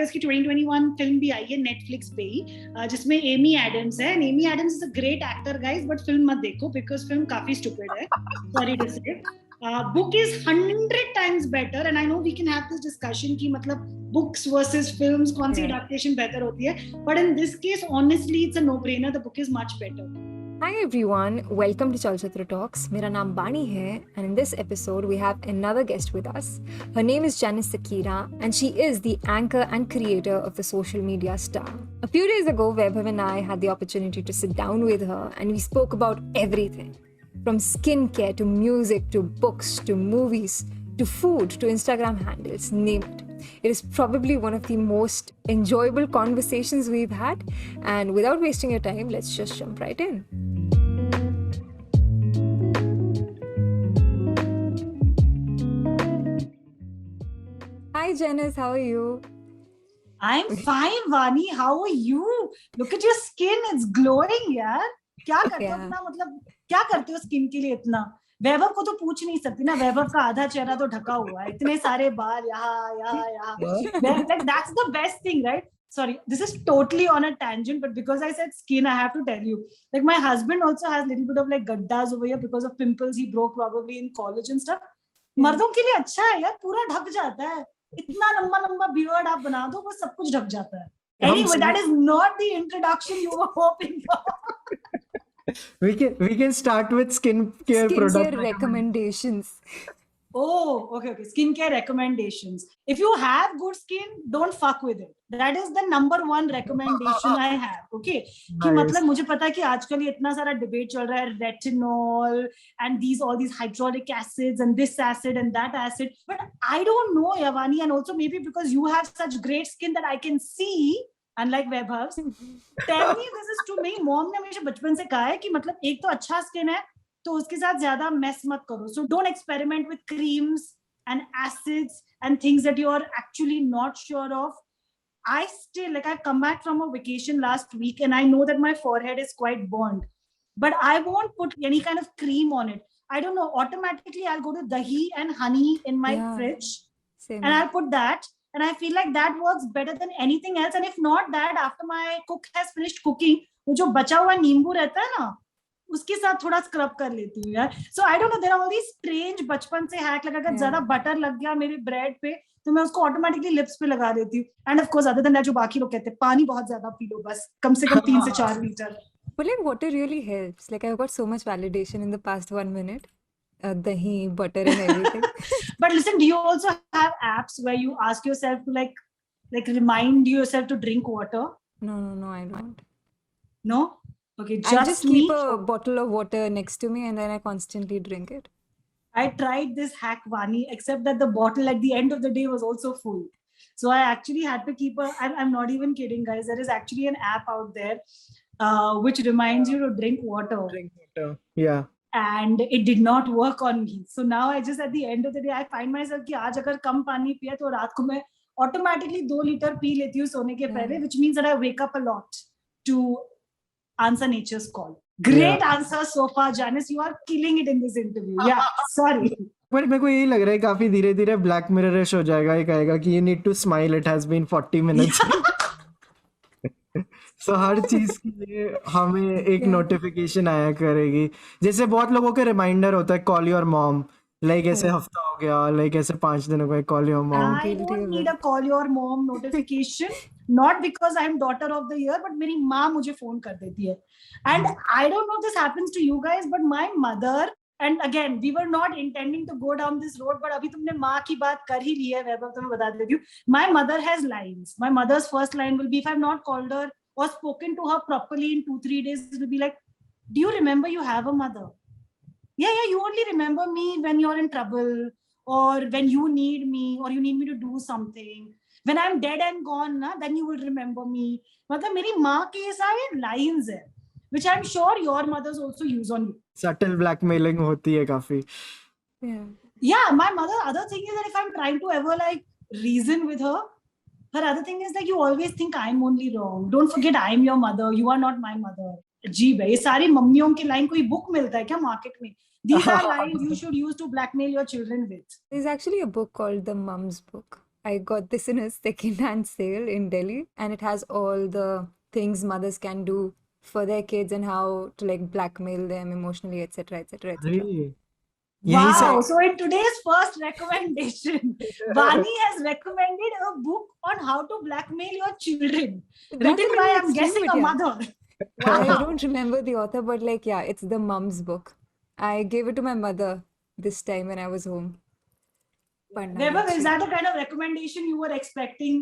इसकी 2021 फिल्म भी आई है नेटफ्लिक्स पे ही, जिसमें एमी एडम्स है. Amy Adams is a great actor guys, but film मत देखो बिकॉज फिल्म काफी स्टूपिड है. Sorry to say. Book is 100 times better, and I know we can have this discussion कि मतलब बुक्स वर्सेस फिल्म्स कौन सी adaptation better होती है, but in this case honestly it's a no brainer. The book is much better. Hi everyone, welcome to Chalchitra Talks. मेरा नाम बानी है, and in this episode we have another guest with us. Her name is Janice Sequeira, and she is the anchor and creator of the social media star. A few days ago, Vaibhav and I had the opportunity to sit down with her, and we spoke about everything. From skincare to music to books to movies to food to Instagram handles, name it. It is probably one of the most enjoyable conversations we've had, and without wasting your time, let's just jump right in. Hi Janice, how are you? I'm fine, Vani. How are you? Look at your skin, it's glowing, यार. क्या करते हो इतना, मतलब क्या करते हो skin के लिए इतना? वैभव को तो पूछ नहीं सकती ना, वैभव का आधा चेहरा तो ढका हुआ है, इतने सारे बाल यहाँ. Like that's the best thing, right? Sorry, this is totally on a tangent, but because I said skin, I have to tell you. Like my husband also has a little bit of like gaddas over here because of pimples he broke probably in college and stuff. मर्दों के लिए अच्छा है यार, पूरा ढक जाता है. इतना लंबा लंबा बियर्ड आप बना दो, वो सब कुछ ढक जाता है. Anyway, that is not the introduction you were hoping for. We can start with skincare product recommendations. Oh, okay. Skincare recommendations. If you have good skin, don't fuck with it. That is the number one recommendation I have. Okay. Nice. कि मतलब मुझे पता है कि आजकल ये इतना सारा debate चल रहा है, retinol and all these hyaluronic acids and this acid and that acid. But I don't know, Yavani, and also maybe because you have such great skin that I can see. Unlike Vaibhav's, tell me this is to me. Mom ने मुझे बचपन से कहा है कि मतलब एक तो अच्छा स्किन है तो उसके साथ ज्यादा mess मत करो. So don't experiment with creams and acids and things that you are actually not sure of. I still I come back from a vacation last week and I know that my forehead is quite burned, but I won't put any kind of cream on it. I don't know. Automatically, I'll go to dahi and honey in my fridge, and I'll put that. And I feel like that works better than anything else. And if not that, after my cook has finished cooking, वो जो बचा हुआ नींबू रहता है ना, उसके साथ थोड़ा स्क्रब कर लेती हूँ यार. So I don't know, there are all these strange बचपन से हैक लगा कर ज़्यादा बटर लग गया मेरे ब्रेड पे तो मैं उसको ऑटोमेटिकली लिप्स पे लगा देती हूँ. End of course other than that जो बाकी लोग कहते हैं पानी बहुत ज्यादा पी लो, बस कम से कम 3 से 4 litre. But like water really helps. Like I got so much validation in the past 1 minute. Dahi, butter and everything. But listen, do you also have apps where you ask yourself to like remind yourself to drink water? No, I don't. No? Okay, I just keep a bottle of water next to me and then I constantly drink it. I tried this hack, Vani, except that the bottle at the end of the day was also full. So I actually had to keep I'm not even kidding, guys. There is actually an app out there which reminds you to drink water. Drink water. Yeah. And it did not work on me. So now I just at the end of the day I find myself कि आज अगर कम पानी पिया तो रात को मैं automatically 2 litre P लेती हूँ सोने के पहले, which means that I wake up a lot to answer nature's call. Great answer so far, Janice. You are killing it in this interview. Yeah, sorry. पर मेरे को यही लग रहा है काफी धीरे धीरे ब्लैक मिरर हो जाएगा. ये कहेगा कि you need to smile. It has been 40 minutes. So हर चीज के लिए हमें एक नोटिफिकेशन आया करेगी. जैसे बहुत लोगों के रिमाइंडर होता है कॉल योर मॉम, लाइक ऐसे हफ्ता हो गया, लाइक ऐसे 5 दिनों को call your mom. I don't need a call your mom notification, not because I'm daughter of the year, but मेरी माँ मुझे फोन कर देती है. And I don't know if this happens to you guys, but my mother, and again we were not intending to go down this road, but अभी तुमने माँ की बात कर ही ली है वैभव, तो मैं बता देती हूँ. My mother has lines. My mother's first line will be, if I've not called her or spoken to her properly in 2-3 days, it will be like, do you remember you have a mother? Yeah, you only remember me when you're in trouble or when you need me or you need me to do something. When I'm dead and gone, then you will remember me. मतलब मेरी माँ के ये सारे lines है, which I'm sure your mothers also use on you. Subtle blackmailing होती है काफी. Yeah, my mother, other thing is that if I'm trying to ever like reason with her other thing is like you always think I'm only wrong. Don't forget I'm your mother. You are not my mother. अजीब है ये सारी मम्मियों की line. कोई book मिलता है क्या market में? These are lines you should use to blackmail your children with. There's actually a book called The Mum's Book. I got this in a second-hand sale in Delhi, and it has all the things mothers can do for their kids and how to like blackmail them emotionally, etc., etc., etc. अरे यहीं से Wow. So in today's first recommendation, Vani has recommended a book on how to blackmail your children, That's written a by, really I'm extreme guessing, bit, a yeah. mother. I Wow. don't remember the author, but like, yeah, it's the mum's book. I gave it to my mother this time when I was home. Padna Vaibhav, is Lakshmi. that the kind of recommendation you were expecting?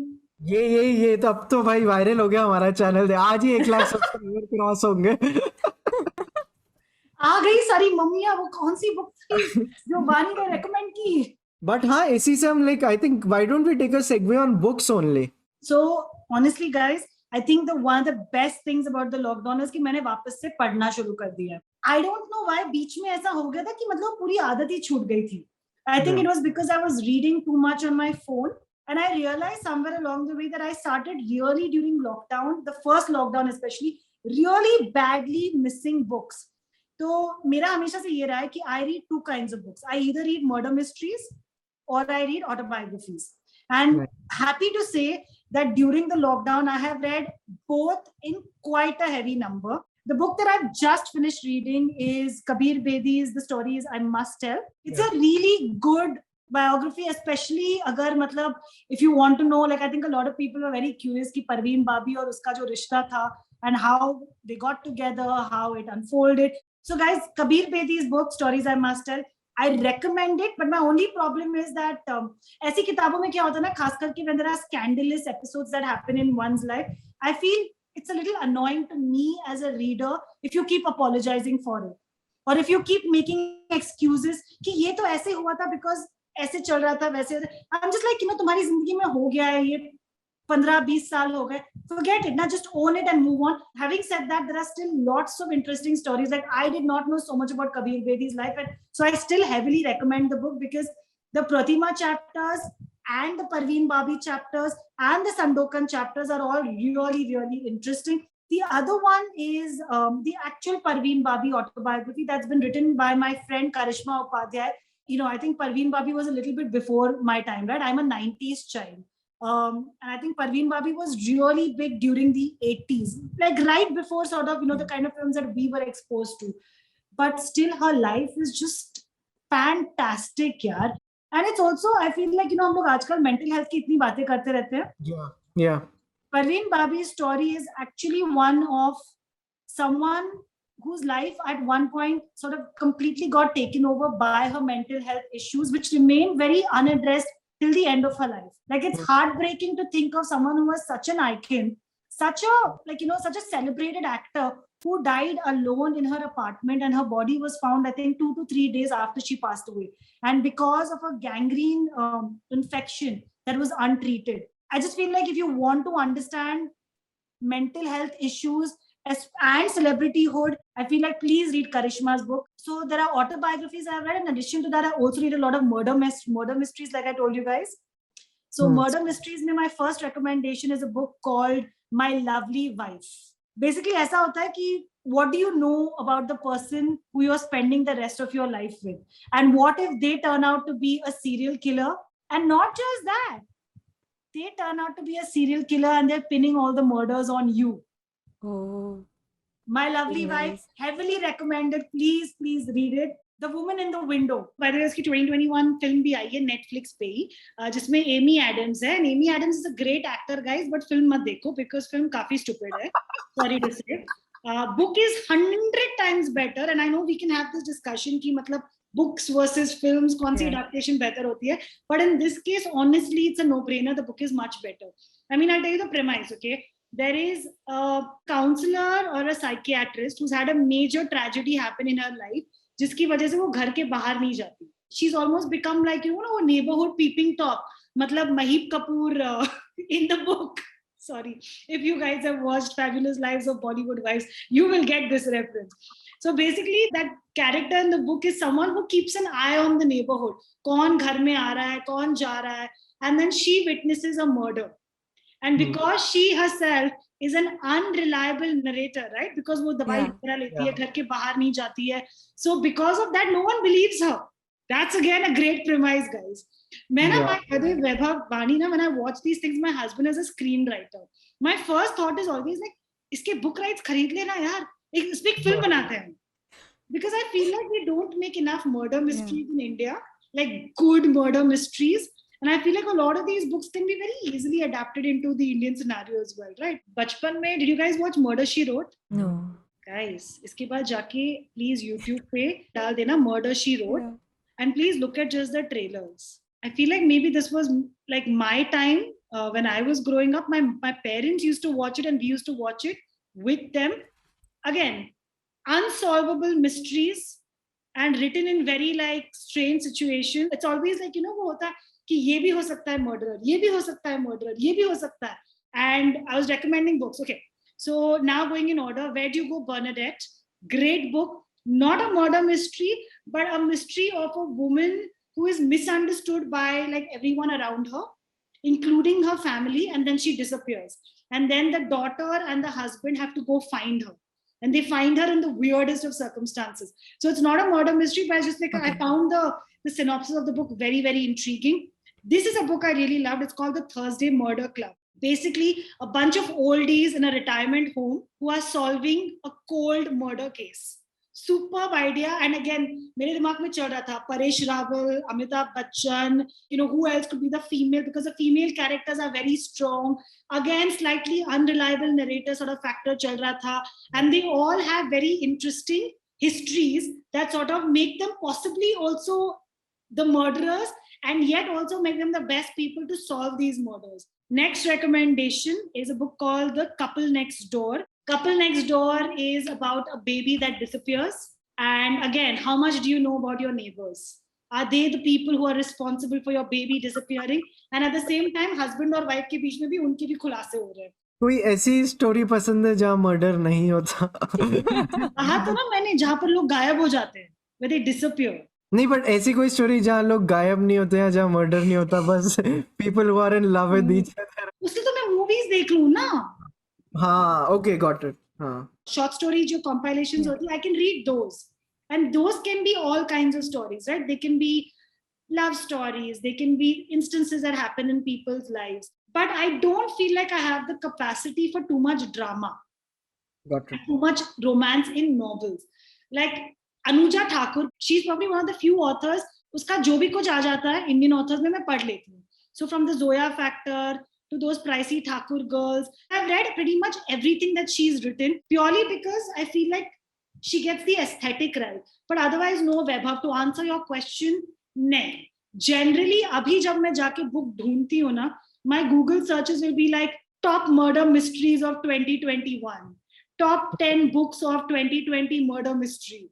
ये तो अब तो भाई viral हो गया हमारा channel. आज ही 1 lakh subscriber cross होंगे। आ गई सारी मम्मियां, वो कौन सी बुक थी जो वानी ने रेकमेंड की? बट हाँ, इसी से हम like I think why don't we take a segue on books only? So honestly guys, I think the one of the best things about the lockdown is कि मैंने वापस से पढ़ना शुरू कर दिया। I don't know why बीच में ऐसा हो गया था कि मतलब पूरी आदत ही छूट गई थी। I think it was because I was reading too much on my phone, and I realized somewhere along the way that I started really during lockdown, the first lockdown especially, really badly missing books. तो मेरा हमेशा से ये रहा है कि I read two kinds of books. I either read murder mysteries or I read autobiographies. And happy to say that during the lockdown, I have read both in quite a heavy number. The book that I've just finished reading is Kabir Bedi's The Stories I Must Tell. It's a really good biography, especially agar matlab, if you want to know, like I think a lot of people are very curious ki Parveen Babi aur uska jo rishta tha and how they got together, how it unfolded. So guys, Kabir Bedi's book, Stories I Must Tell, I recommend it, but my only problem is that ऐसी किताबों में क्या होता है ना, खास करके when there are scandalous episodes that happen in one's life, I feel it's a little annoying to me as a reader if you keep apologizing for it, or if you keep making excuses कि ये तो ऐसे हुआ था because ऐसे चल रहा था वैसे। I'm just like, तुम्हारी जिंदगी में हो गया है ये 15-20 साल हो गए, forget it, now just own it and move on. Having said that, there are still lots of interesting stories. Like I did not know so much about Kabir Bedi's life, and so I still heavily recommend the book because the Pratima chapters and the Parveen Babi chapters and the Sandokan chapters are all really, really interesting. The other one is the actual Parveen Babi autobiography that's been written by my friend Karishma Upadhyay. I think Parveen Babi was a little bit before my time, right? I'm a 90s child. And I think Parveen Babi was really big during the 80s, like right before sort of, the kind of films that we were exposed to. But still, her life is just fantastic, yaar. And it's also, I feel like, हम लोग आजकल mental health की इतनी बातें करते रहते हैं. Yeah. Parveen Babi's story is actually one of someone whose life at one point sort of completely got taken over by her mental health issues, which remain very unaddressed till the end of her life. Like it's heartbreaking to think of someone who was such an icon, such a celebrated actor who died alone in her apartment, and her body was found, I think, 2 to 3 days after she passed away. And because of a gangrene infection that was untreated. I just feel like if you want to understand mental health issues and celebrityhood, I feel like please read Karishma's book. So there are autobiographies I've read. In addition to that, I also read a lot of murder mysteries, like I told you guys. So murder mysteries, my first recommendation is a book called My Lovely Wife. Basically, ऐसा होता है कि what do you know about the person who you're spending the rest of your life with? And what if they turn out to be a serial killer? And not just that, they turn out to be a serial killer and they're pinning all the murders on you. Oh. My Lovely Wife, heavily recommended. Please read it. The Woman in the Window. By the way, उसकी 2021 film भी आई है Netflix पे ही, जिसमें Amy Adams है. And Amy Adams is a great actor, guys, but film मत देखो because film काफी stupid है. Sorry to say. Book is 100 times better, and I know we can have this discussion कि मतलब books versus films, कौन सी adaptation better होती है. But in this case, honestly, it's a no-brainer. The book is much better. I mean, I'll tell you the premise, okay? There is a counselor or a psychiatrist who's had a major tragedy happen in her life, जिसकी वजह से वो घर के बाहर नहीं जाती. She's almost become like, a neighborhood peeping top. मतलब Mahib Kapoor in the book. Sorry, if you guys have watched Fabulous Lives of Bollywood Wives, you will get this reference. So basically, that character in the book is someone who keeps an eye on the neighborhood. कौन घर में आ रहा है, कौन जा रहा है, and then she witnesses a murder. And because she herself is an unreliable narrator, right? Because वो दवाई वगैरह लेती है, घर के बाहर नहीं जाती है. So because of that, no one believes her. That's again a great premise, guys. When I watch these things, my husband is a screenwriter. My first thought is always like, इसके book rights खरीद लेना यार, इस पे एक film बनाते हैं. Because I feel like we don't make enough murder mysteries in India, like good murder mysteries. And I feel like a lot of these books can be very easily adapted into the Indian scenario as well, right? Bachpan mein, did you guys watch Murder She Wrote? No. Guys, इसके बाद जाके please YouTube पे डाल देना Murder She Wrote, and please look at just the trailers. I feel like maybe this was like my time when I was growing up. My parents used to watch it and we used to watch it with them. Again, unsolvable mysteries and written in very like strange situations. It's always like, वो होता है कि ये भी हो सकता है murderer, ये भी हो सकता है murderer, ये भी हो सकता है. And I was recommending books. Okay, so now going in order, Where Do You Go, Bernadette? Great book. Not a murder mystery, but a mystery of a woman who is misunderstood by like everyone around her, including her family, and then she disappears. And then the daughter and the husband have to go find her. And they find her in the weirdest of circumstances. So it's not a murder mystery, but just like I found the synopsis of the book very, very intriguing. This is a book I really loved. It's called The Thursday Murder Club. Basically, a bunch of oldies in a retirement home who are solving a cold murder case. Superb idea. And again, मेरे दिमाग में चल रहा था Paresh Rawal, Amitabh Bachchan, who else could be the female, because the female characters are very strong. Again, slightly unreliable narrator sort of factor chal raha tha. And they all have very interesting histories that sort of make them possibly also the murderers and yet also make them the best people to solve these murders. Next recommendation is a book called The Couple Next Door. Couple Next Door is about a baby that disappears. And again, how much do you know about your neighbors? Are they the people who are responsible for your baby disappearing? And at the same time, husband और wife के बीच में भी उनके भी खुलासे हो रहे हैं. कोई ऐसी स्टोरी पसंद है जहाँ मर्डर नहीं होता? कहा तो ना मैंने, जहाँ पर लोग गायब हो जाते हैं, where they disappear. नहीं, बट ऐसी कोई स्टोरी जहाँ लोग गायब नहीं होते हैं, जहाँ मर्डर नहीं होता, बस people who are in love with each other. उससे तो मैं मूवीज देख लूँ ना. हाँ, okay, got it. हाँ. Short story जो compilations होती है, I can read those. And those can be all kinds of stories, right? They can be love stories. They can be instances that happen in people's lives. But I don't feel like I have the capacity for too much drama. Got it. Too much romance in novels. Like Anuja Thakur, she's probably one of the few authors, उसका जो भी कुछ आ जाता है Indian authors में मैं पढ़ लेती हूँ. So from the Zoya Factor to those pricey Thakur girls, I've read pretty much everything that she's written, purely because I feel like she gets the aesthetic right. But otherwise, no, Vaibhav, to answer your question, no. Generally, abhi jab main jaake book dhoondti hu na, my Google searches will be like top murder mysteries of 2021, top 10 books of 2020 murder mystery.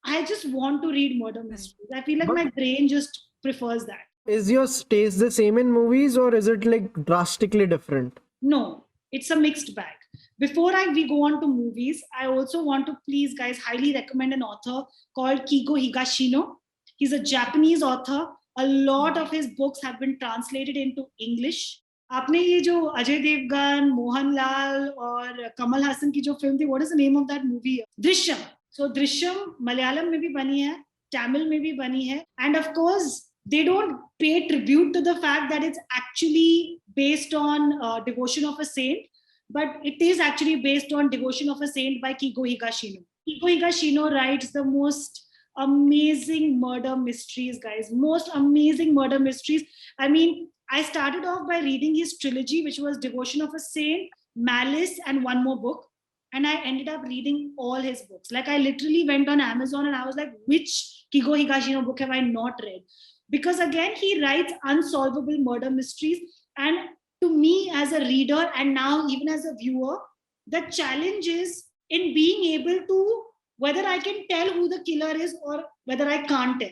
I just want to read murder mysteries. I feel like my brain just prefers that. Is your taste the same in movies, or is it like drastically different? No, it's a mixed bag. Before we go on to movies, I also want to please guys highly recommend an author called Kigo Higashino. He's a Japanese author. A lot of his books have been translated into English. आपने ये जो अजय देवगन, मोहनलाल और कमल हासन की जो film थी, what is the name of that movie? Drishyam. So Drishyam Malayalam में भी बनी है, Tamil में भी बनी है, and of course they don't pay tribute to the fact that it's actually based on devotion of a saint, but it is actually based on devotion of a saint by Kigo Higashino. Kigo Higashino writes the most amazing murder mysteries, guys. Most amazing murder mysteries. I mean, I started off by reading his trilogy, which was Devotion of a Saint, Malice, and one more book. And I ended up reading all his books. Like I literally went on Amazon and I was like, which Kigo Higashino book have I not read? Because again, he writes unsolvable murder mysteries. And to me as a reader and now even as a viewer, the challenge is in being able to, whether I can tell who the killer is or whether I can't tell.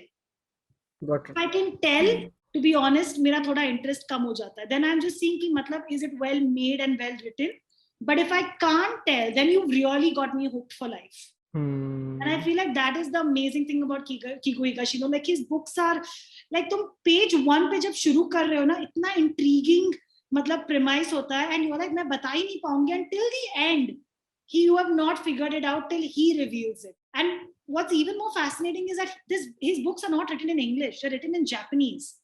Got it. If I can tell, to be honest, मेरा थोड़ा interest कम हो जाता है. Then I'm just seeing कि मतलब is it well made and well written? But if I can't tell, then you've really got me hooked for life. And I feel like that is the amazing thing about Kigo Higashino. Like his books are like तुम page 1 पे जब शुरू कर रहे हो ना, इतना intriguing मतलब premise होता है, and you're like मैं बता ही नहीं पाऊंगी until the end. You have not figured it out till he reveals it. And what's even more fascinating is that his books are not written in English, they're written in Japanese.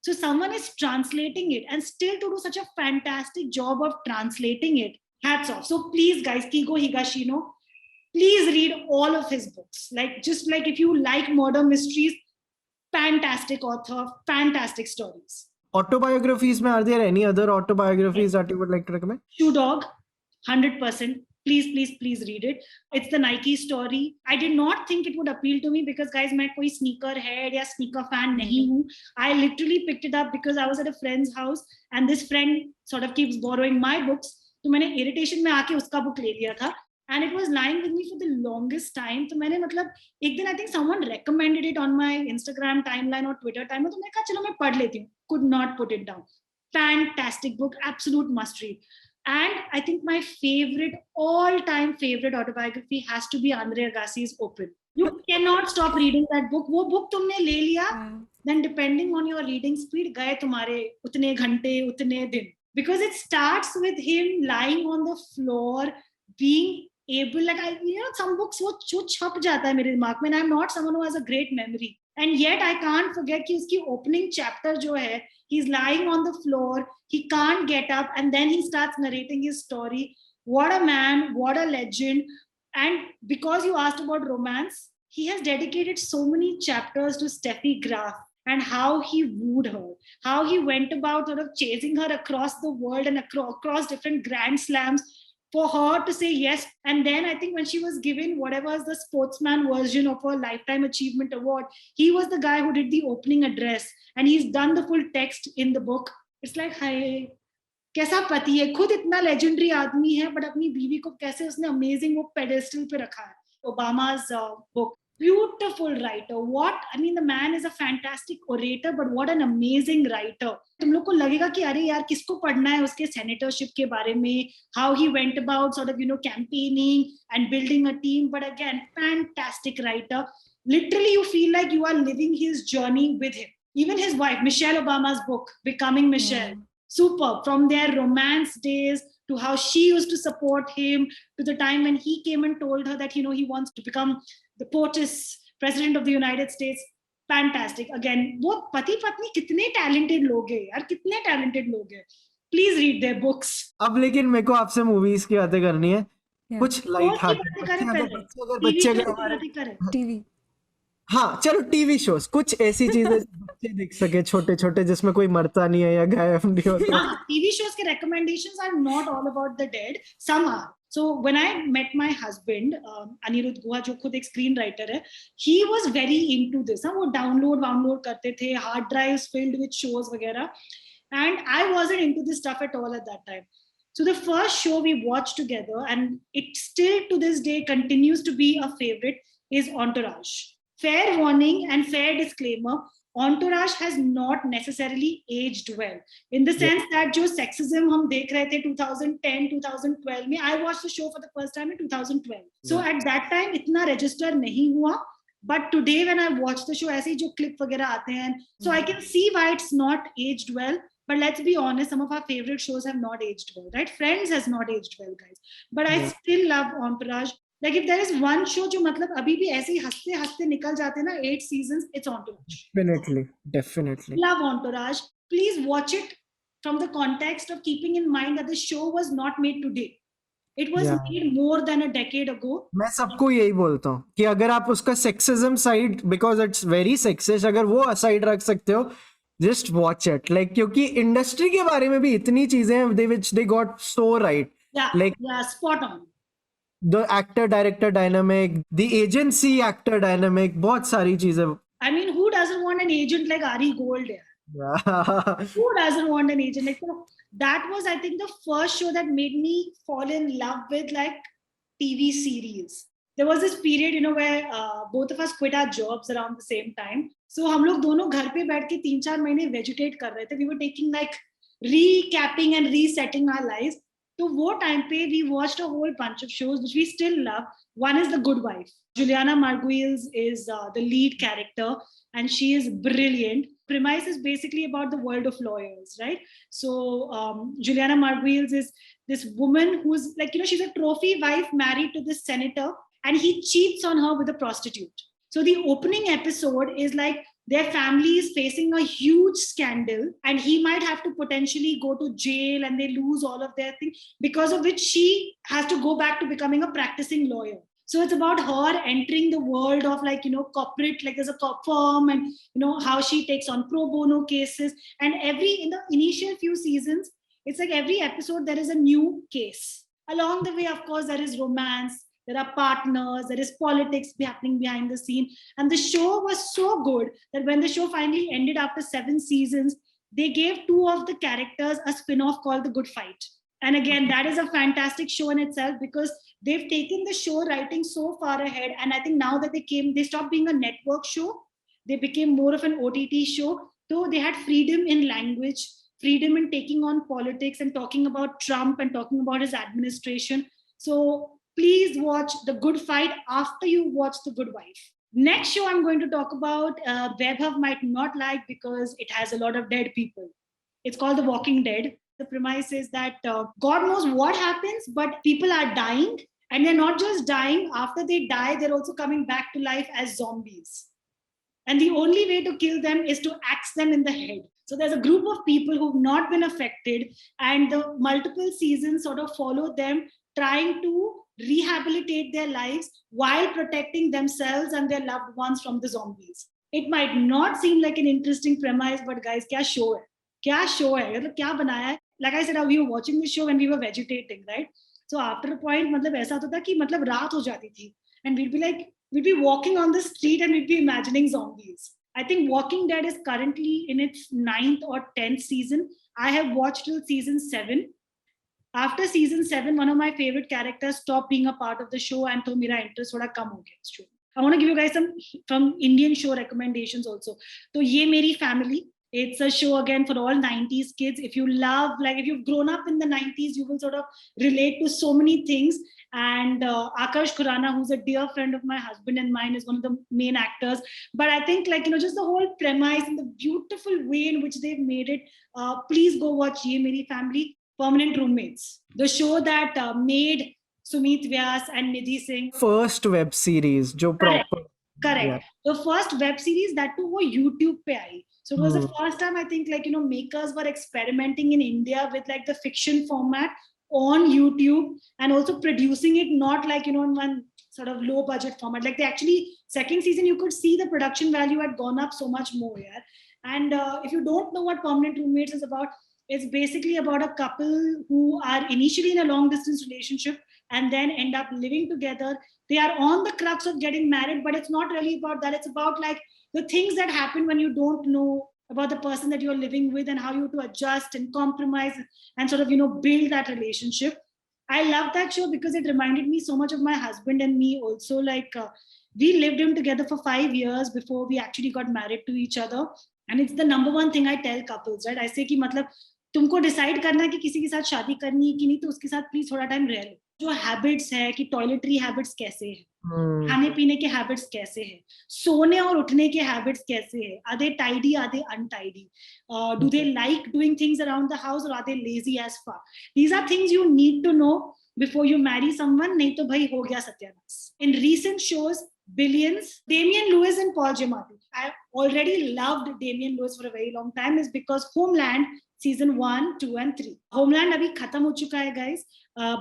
So someone is translating it, and still to do such a fantastic job of translating it. Hats off. So please, guys, Kigo Higashino, please read all of his books. Like, just like if you like murder mysteries, fantastic author, fantastic stories. Autobiographies, are there any other autobiographies that you would like to recommend? Shoe Dog, 100%. Please read it. It's the Nike story. I did not think it would appeal to me because, guys, मैं कोई sneaker head या sneaker fan नहीं हूँ. I literally picked it up because I was at a friend's house and this friend sort of keeps borrowing my books. तो मैंने irritation में आके उसका book ले लिया था. And it was lying with me for the longest time. तो मैंने मतलब एक दिन I think someone recommended it on my Instagram timeline or Twitter timeline. तो मैंने कहा चलो मैं पढ़ लेती हूँ. Could not put it down. Fantastic book, absolute must read. And I think my all-time favorite autobiography has to be Andre Agassi's Open. You cannot stop reading that book. वो book तुमने ले लिया, then depending on your reading speed, गए तुम्हारे उतने घंटे, उतने दिन. Because it starts with him lying on the floor, being able, like, some books वो छप जाता है मेरे दिमाग में. And I'm not someone who has a great memory. And yet I can't forget कि उसकी opening chapter जो है, he's lying on the floor, he can't get up, and then he starts narrating his story. What a man, what a legend. And because you asked about romance, he has dedicated so many chapters to Steffi Graf and how he wooed her, how he went about sort of chasing her across the world and across different grand slams for her to say yes. And then I think when she was given whatever is the sportsman version of her Lifetime Achievement Award, he was the guy who did the opening address, and he's done the full text in the book. It's like, hi, कैसा पति है, खुद इतना legendary आदमी है, but अपनी बीवी को कैसे उसने amazing वो pedestal पे रखा है. Obama's book. Beautiful writer. The man is a fantastic orator, but what an amazing writer. तुम लोग को लगेगा कि अरे यार किसको पढ़ना है उसके senatorship के बारे में, how he went about sort of, campaigning and building a team. But again, fantastic writer. Literally, you feel like you are living his journey with him. Even his wife, Michelle Obama's book, Becoming Michelle. Superb. From their romance days to how she used to support him, to the time when he came and told her that, he wants to become the POTUS, President of the United States. Fantastic. Again, वो पति पत्नी कितने talented लोग हैं यार, कितने talented लोग हैं. Please read their books. अब लेकिन मेरे को आपसे मूवीज की बातें करनी है. कुछ लाइट टीवी. हाँ चलो टीवी शोज, कुछ ऐसी चीजें बच्चे देख सके छोटे छोटे जिसमें कोई मरता नहीं है या गायब नहीं होता. टीवी शोज के recommendations are not all about the dead. Some are. So when I met my husband, Anirudh Guha, जो खुद एक screen writer है, he was very into this. वो download करते थे, hard drives filled with shows वगैरह. And I wasn't into this stuff at all at that time. So the first show we watched together, and it still to this day continues to be a favorite, is Entourage. Fair warning and fair disclaimer, Entourage has not necessarily aged well. In the sense that जो sexism हम देख रहे थे 2010, 2012 में, I watched the show for the first time in 2012. So at that time इतना register नहीं हुआ. But today when I watch the show, ऐसे जो clip वगैरह आते हैं, so I can see why it's not aged well. But let's be honest, some of our favorite shows have not aged well, right? Friends has not aged well, guys. But I still love Entourage. Like if there is one show जो मतलब अभी भी ऐसे ही हंसते निकल जाते हैं ना, 8 seasons, it's Entourage. Definitely. Love Entourage. Please watch it from the context of keeping in mind that the show was not made today. It was made more than a decade ago. मैं सबको यही बोलता हूँ कि अगर आप उसका sexism side, because it's very sexist, अगर वो aside रख सकते हो, just watch it. Like क्योंकि industry के बारे में भी इतनी चीजें हैं which they got so right. Yeah, spot on. The actor-director dynamic, the agency actor dynamic, बहुत सारी चीजें. I mean, who doesn't want an agent like Ari Gold? Yeah. Who doesn't want an agent? Like, that was, I think, the first show that made me fall in love with like TV series. There was this period, where both of us quit our jobs around the same time. So हम लोग दोनों घर पे बैठ के 3-4 महीने vegetate कर रहे थे. We were taking like recapping and resetting our lives. So वो time पे we watched a whole bunch of shows which we still love. One is The Good Wife. Juliana Margulies is the lead character and she is brilliant. Premise is basically about the world of lawyers, right? So Juliana Margulies is this woman who's like, she's a trophy wife married to this senator, and he cheats on her with a prostitute. So the opening episode is like their family is facing a huge scandal, and he might have to potentially go to jail, and they lose all of their things, because of which she has to go back to becoming a practicing lawyer. So it's about her entering the world of like, corporate, like there's a firm, and, how she takes on pro bono cases. And in the initial few seasons, it's like every episode, there is a new case. Along the way, of course, there is romance, there are partners, there is politics happening behind the scene. And the show was so good that when the show finally ended after 7 seasons, they gave 2 of the characters a spin-off called The Good Fight. And again, that is a fantastic show in itself, because they've taken the show writing so far ahead. And I think now that they stopped being a network show, they became more of an OTT show. So they had freedom in language, freedom in taking on politics and talking about Trump and talking about his administration. So please watch The Good Fight after you watch The Good Wife. Next show I'm going to talk about, Vaibhav might not like because it has a lot of dead people. It's called The Walking Dead. The premise is that God knows what happens, but people are dying, and they're not just dying. After they die, they're also coming back to life as zombies. And the only way to kill them is to axe them in the head. So there's a group of people who've not been affected, and the multiple seasons sort of follow them trying to rehabilitate their lives while protecting themselves and their loved ones from the zombies. It might not seem like an interesting premise, but guys, kya show hai? Kya show hai? मतलब क्या बनाया है? Like I said, we were watching the show when we were vegetating, right? So after a point, मतलब ऐसा होता था कि मतलब रात हो जाती थी, and we'd be walking on the street and we'd be imagining zombies. I think Walking Dead is currently in its 9th or 10th season. I have watched till season 7. After season 7, one of my favorite characters stopped being a part of the show, and so मेरा interest थोड़ा कम हो गया इस show. I want to give you guys some Indian show recommendations also. So Ye Meri Family. It's a show again for all 90s kids. If you've grown up in the 90s, you will sort of relate to so many things. And Akash Khurana, who's a dear friend of my husband and mine, is one of the main actors. But I think just the whole premise and the beautiful way in which they've made it. Please go watch Ye Meri Family. Permanent Roommates, the show that made Sumit Vyas and Nidhi Singh. First web series, jo proper. Correct. Yeah. The first web series that too was YouTube pe aayi. So it was the first time I think makers were experimenting in India with like the fiction format on YouTube, and also producing it not like in one sort of low budget format. Like they actually, second season you could see the production value had gone up so much more. Yeah. And if you don't know what Permanent Roommates is about, it's basically about a couple who are initially in a long distance relationship and then end up living together. They are on the crux of getting married, but it's not really about that. It's about like the things that happen when you don't know about the person that you're living with, and how you have to adjust and compromise and sort of, build that relationship. I love that show because it reminded me so much of my husband and me also. Like we lived in together for 5 years before we actually got married to each other. And it's the number one thing I tell couples, right? I say कि मतलब तुमको decide करना है कि किसी के साथ शादी करनी है कि नहीं, तो उसके साथ प्लीज थोड़ा टाइम रह लो. जो हैबिट्स है कि टॉयलेटरी हैबिट्स कैसे है, खाने पीने के हैबिट्स कैसे है, सोने और उठने के हैबिट्स कैसे है, are they tidy, are they untidy, do they like doing things around the house, और are they lazy as fuck. These are things you need to know before you marry someone, नहीं तो भाई हो गया सत्यानाश. In recent shows, Billions, Damian Lewis and Paul Giamatti. I already loved Damian Lewis for a very long time, is because Homeland season 1, 2 and 3. Homeland अभी खत्म हो चुका है guys,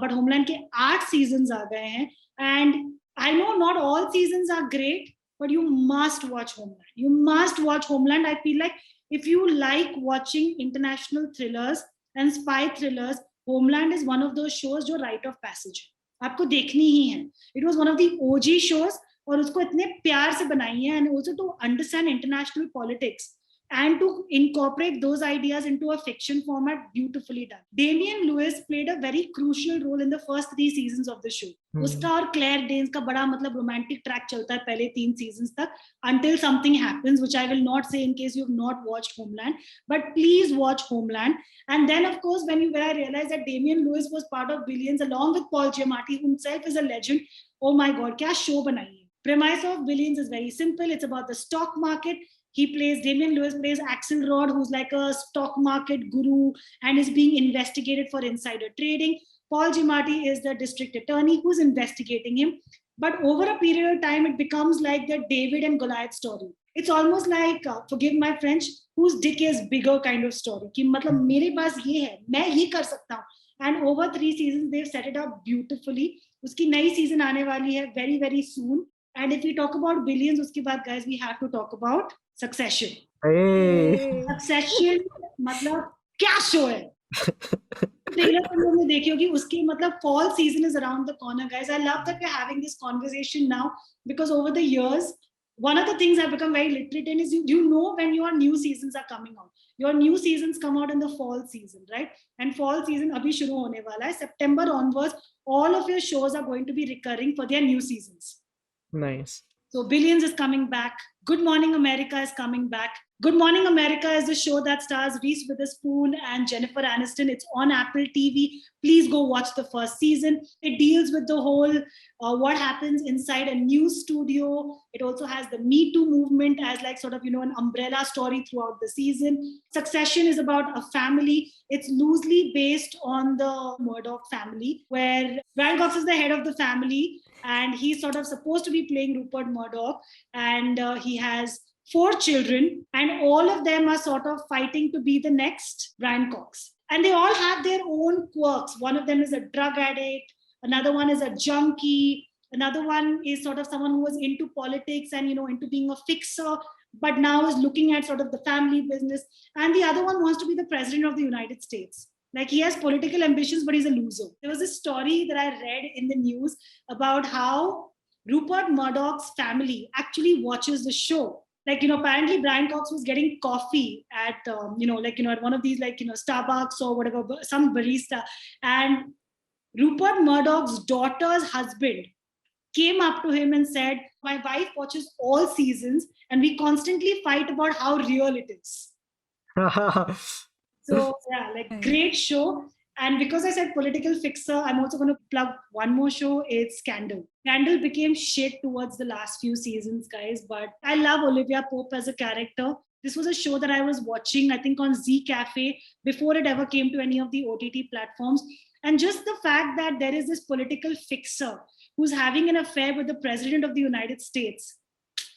but Homeland के 8 seasons आ गए हैं, and I know not all seasons are great, but you must watch Homeland. You must watch Homeland. I feel like if you like watching international thrillers and spy thrillers, Homeland is one of those shows जो rite of passage है, आपको देखनी ही है. It was one of the OG shows, और उसको इतने प्यार से बनाई है, and also to understand international politics and to incorporate those ideas into a fiction format, beautifully done. Damian Lewis played a very crucial role in the first 3 seasons of the show. उसका और Claire Danes का बड़ा मतलब romantic track चलता है पहले 3 seasons तक, until something happens, which I will not say in case you have not watched Homeland, but please watch Homeland. And then of course when I realized that Damian Lewis was part of Billions along with Paul Giamatti, who himself is a legend, oh my god, क्या show बनाई है. Premise of Billions is very simple. It's about the stock market. Damian Lewis plays Axelrod, who's like a stock market guru and is being investigated for insider trading. Paul Giamatti is the district attorney who's investigating him. But over a period of time, it becomes like the David and Goliath story. It's almost like, forgive my French, whose dick is bigger kind of story. कि मतलब मेरे पास ये है, मैं ये कर सकता हूँ. And over 3 seasons, they've set it up beautifully. उसकी नई season आने वाली है very, very soon. And if we talk about billions, उसके बाद, guys, we have to talk about Succession. Hey. Succession, मतलब क्या शो है. ट्रेलर तुम लोगों ने देखी होगी उसकी, मतलब fall season is around the corner, guys. I love that we're having this conversation now because over the years, one of the things I've become very literate in is you know when your new seasons are coming out. Your new seasons come out in the fall season, right? And fall season abhi shuru hone wala hai. September onwards, all of your shows are going to be recurring for their new seasons. Nice. So Billions is coming back. Good Morning America is coming back. Good Morning America is a show that stars Reese Witherspoon and Jennifer Aniston. It's on Apple TV. Please go watch the first season. It deals with the whole what happens inside a news studio. It also has the Me Too movement as like sort of, an umbrella story throughout the season. Succession is about a family. It's loosely based on the Murdoch family, where Brian Cox is the head of the family and he's sort of supposed to be playing Rupert Murdoch, and he has 4 children, and all of them are sort of fighting to be the next Brian Cox. And they all have their own quirks. One of them is a drug addict. Another one is a junkie. Another one is sort of someone who was into politics and, into being a fixer, but now is looking at sort of the family business. And the other one wants to be the president of the United States. Like, he has political ambitions, but he's a loser. There was a story that I read in the news about how Rupert Murdoch's family actually watches the show. Like, apparently Brian Cox was getting coffee at, at one of these, Starbucks or whatever, some barista. And Rupert Murdoch's daughter's husband came up to him and said, my wife watches all seasons and we constantly fight about how real it is. So, yeah, great show. And because I said political fixer, I'm also going to plug one more show. It's Scandal. Scandal became shit towards the last few seasons, guys. But I love Olivia Pope as a character. This was a show that I was watching, I think, on Z Cafe before it ever came to any of the OTT platforms. And just the fact that there is this political fixer who's having an affair with the president of the United States.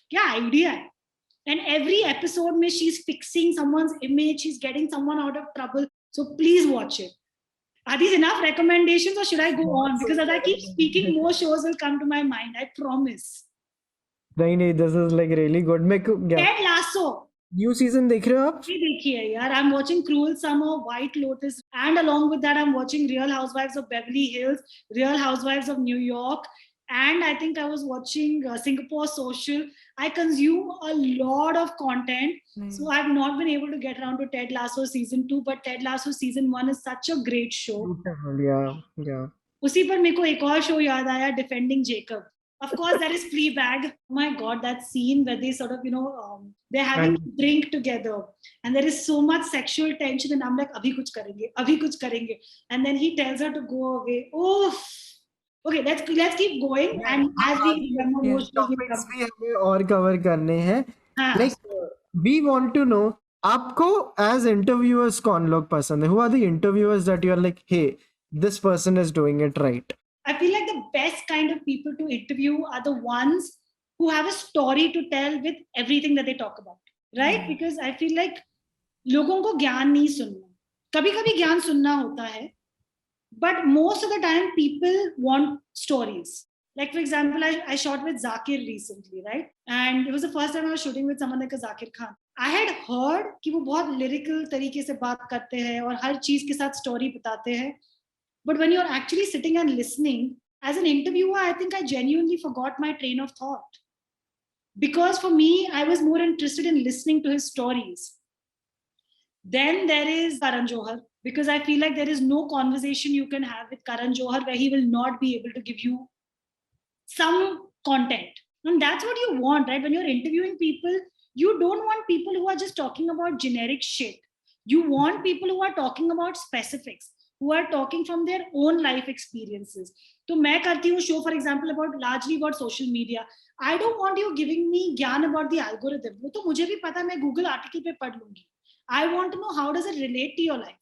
Yeah, idea. And every episode, she's fixing someone's image. She's getting someone out of trouble. So please watch it. Are these enough recommendations or should I go on? Because as I keep speaking, more shows will come to my mind. I promise. नहीं, this is like really good. Ted Lasso. New season देख रहे हो आप? देखिए यार, I'm watching Cruel Summer, White Lotus, and along with that, I'm watching Real Housewives of Beverly Hills, Real Housewives of New York, and I think I was watching Singapore Social. I consume a lot of content, so I've not been able to get around to Ted Lasso season 2, but Ted Lasso season 1 is such a great show. Yeah. उसी पर मेरे को एक और show याद आया, Defending Jacob. Of course, that is Fleabag. Oh my God, that scene where they sort of, they're having a drink together and there is so much sexual tension and I'm like, abhi kuch karenge. And then he tells her to go away. Oof. Okay, let's keep going. And as we remember, more topics भी हमें और cover करने हैं. Like, we want to know, आपको as interviewers कौन लोग पसंद है? Who are the interviewers that you are like, hey, this person is doing it right? I feel like the best kind of people to interview are the ones who have a story to tell with everything that they talk about, right? Because I feel like लोगों को ज्ञान नहीं सुनना. कभी-कभी ज्ञान सुनना होता है, but most of the time people want stories. Like, for example, I shot with Zakir recently, right? And it was the first time I was shooting with someone like a Zakir Khan. I had heard कि वो बहुत lyrical तरीके से बात करते हैं और हर चीज के साथ story बताते हैं. But when you're actually sitting and listening, as an interviewer, I think I genuinely forgot my train of thought. Because for me, I was more interested in listening to his stories. Then there is Karan Johar, because I feel like there is no conversation you can have with Karan Johar where he will not be able to give you some content. And that's what you want, right? When you're interviewing people, you don't want people who are just talking about generic shit. You want people who are talking about specifics, who are talking from their own life experiences. So मैं करती हूँ show, for example, largely about social media. I don't want you giving me ज्ञान about the algorithm. वो तो मुझे भी पता, मैं Google article पे पढ़ लूँगी. I want to know, how does it relate to your life?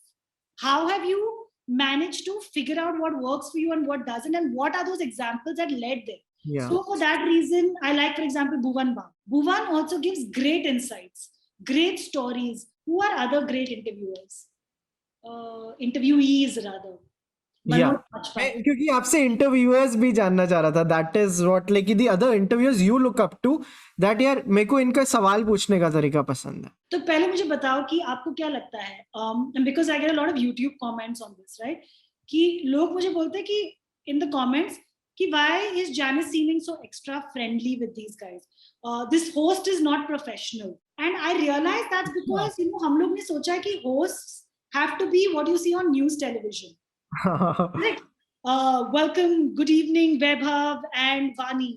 How have you manage to figure out what works for you and what doesn't, and what are those examples that led there. Yeah. So for that reason, I like, for example, Bhuvan Bam. Bhuvan also gives great insights, great stories. Who are other great interviewers? Interviewees rather. Yeah. Manoj Bajpayee. क्योंकि आपसे interviewers भी जानना चाह रहा था, that is what like the other interviewers you look up to, that यार मेरे को इनका सवाल पूछने का तरीका पसंद है. तो पहले मुझे बताओ कि आपको क्या लगता है, because I get a lot of YouTube comments on this, right, कि लोग मुझे बोलते हैं कि इन द कमेंट्स कि why is Janice seeming so extra friendly with these guys, this host is not professional, and I realize that's because हम लोग ने सोचा है कि hosts have to be what you see on news television. Right. Welcome, good evening, Vaibhav and Vani.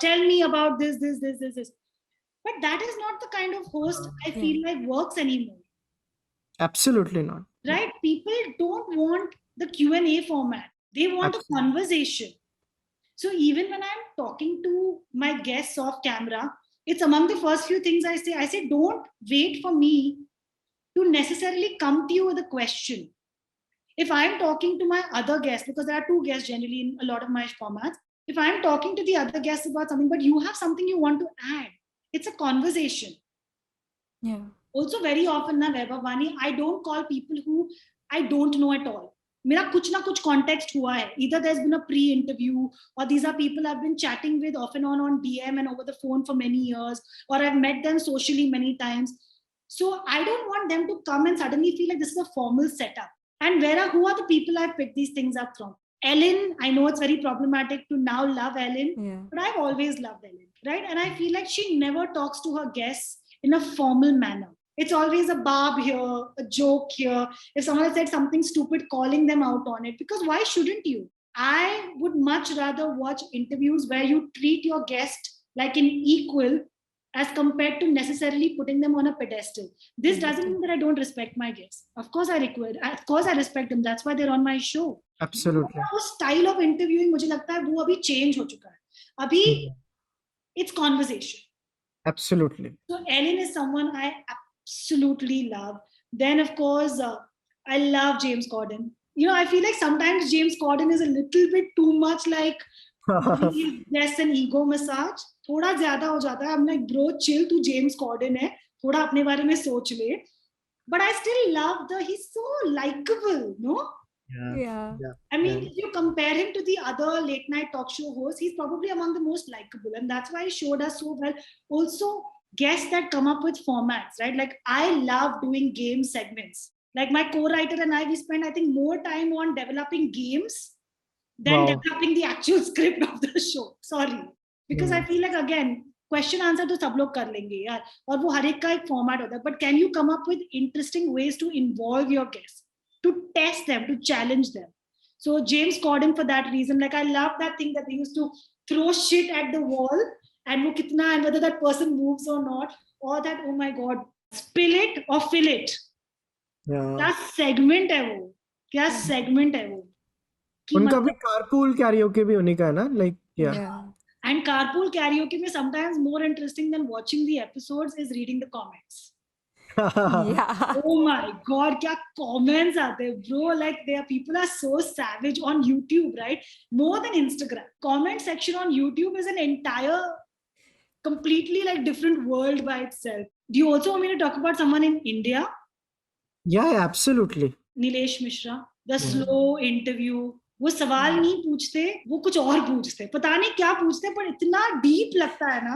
Tell me about this. But that is not the kind of host I feel like works anymore. Absolutely not. Right? People don't want the Q&A format. They want a conversation. So even when I'm talking to my guests off camera, it's among the first few things I say. I say, don't wait for me to necessarily come to you with a question. If I'm talking to my other guests, because there are two guests generally in a lot of my formats, if I'm talking to the other guests about something, but you have something you want to add, it's a conversation. Yeah. Also very often, na Vaibhav, Vani, I don't call people who I don't know at all. मेरा कुछ ना कुछ context हुआ है. Either there's been a pre-interview, or these are people I've been chatting with off and on DM and over the phone for many years, or I've met them socially many times. So I don't want them to come and suddenly feel like this is a formal setup. And who are the people I've picked these things up from? Ellen, I know it's very problematic to now love Ellen, but I've always loved Ellen, right? And I feel like she never talks to her guests in a formal manner. It's always a barb here, a joke here. If someone has said something stupid, calling them out on it. Because why shouldn't you? I would much rather watch interviews where you treat your guest like an equal as compared to necessarily putting them on a pedestal. This doesn't mean that I don't respect my guests. Of course I respect them. That's why they're on my show. Absolutely. वो style of interviewing मुझे लगता है वो अभी change हो चुका है. अभी it's conversation. Absolutely. So Ellen is someone I absolutely love. Then of course I love James Corden. I feel like sometimes James Corden is a little bit too much like less an ego massage. थोड़ा ज्यादा हो जाता है. I'm like, bro, chill, तू James Corden है, थोड़ा अपने बारे में सोच ले. But I still love he's so likable, no? Yeah. I mean, if you compare him to the other late night talk show hosts, he's probably among the most likable, and that's why he showed us so well. Also, guests that come up with formats, right? Like I love doing game segments. Like my co-writer and I, we spend, I think, more time on developing games than developing the actual script of the show. Sorry. Because I feel like, again, question answer तो सब लोग कर लेंगे यार, और वो हर एक का एक format होता है. But can you come up with interesting ways to involve your guests, to test them, to challenge them? So James Corden, for that reason, like I love that thing that they used to throw shit at the wall and वो कितना, and whether that person moves or not, or that, oh my God, spill it or fill it. क्या segment है वो? क्या segment है वो? उनका भी carpool karaoke भी होने का है ना, like yeah. And carpool karaoke में sometimes more interesting than watching the episodes is reading the comments. Oh my God, क्या comments आते हैं, bro? Like people are so savage on YouTube, right? More than Instagram. Comment section on YouTube is an entire, completely like different world by itself. Do you also want me to talk about someone in India? Yeah, absolutely. Nilesh Mishra, the slow interview. वो सवाल नहीं पूछते, वो कुछ और पूछते, पता नहीं क्या पूछते, पर इतना डीप लगता है ना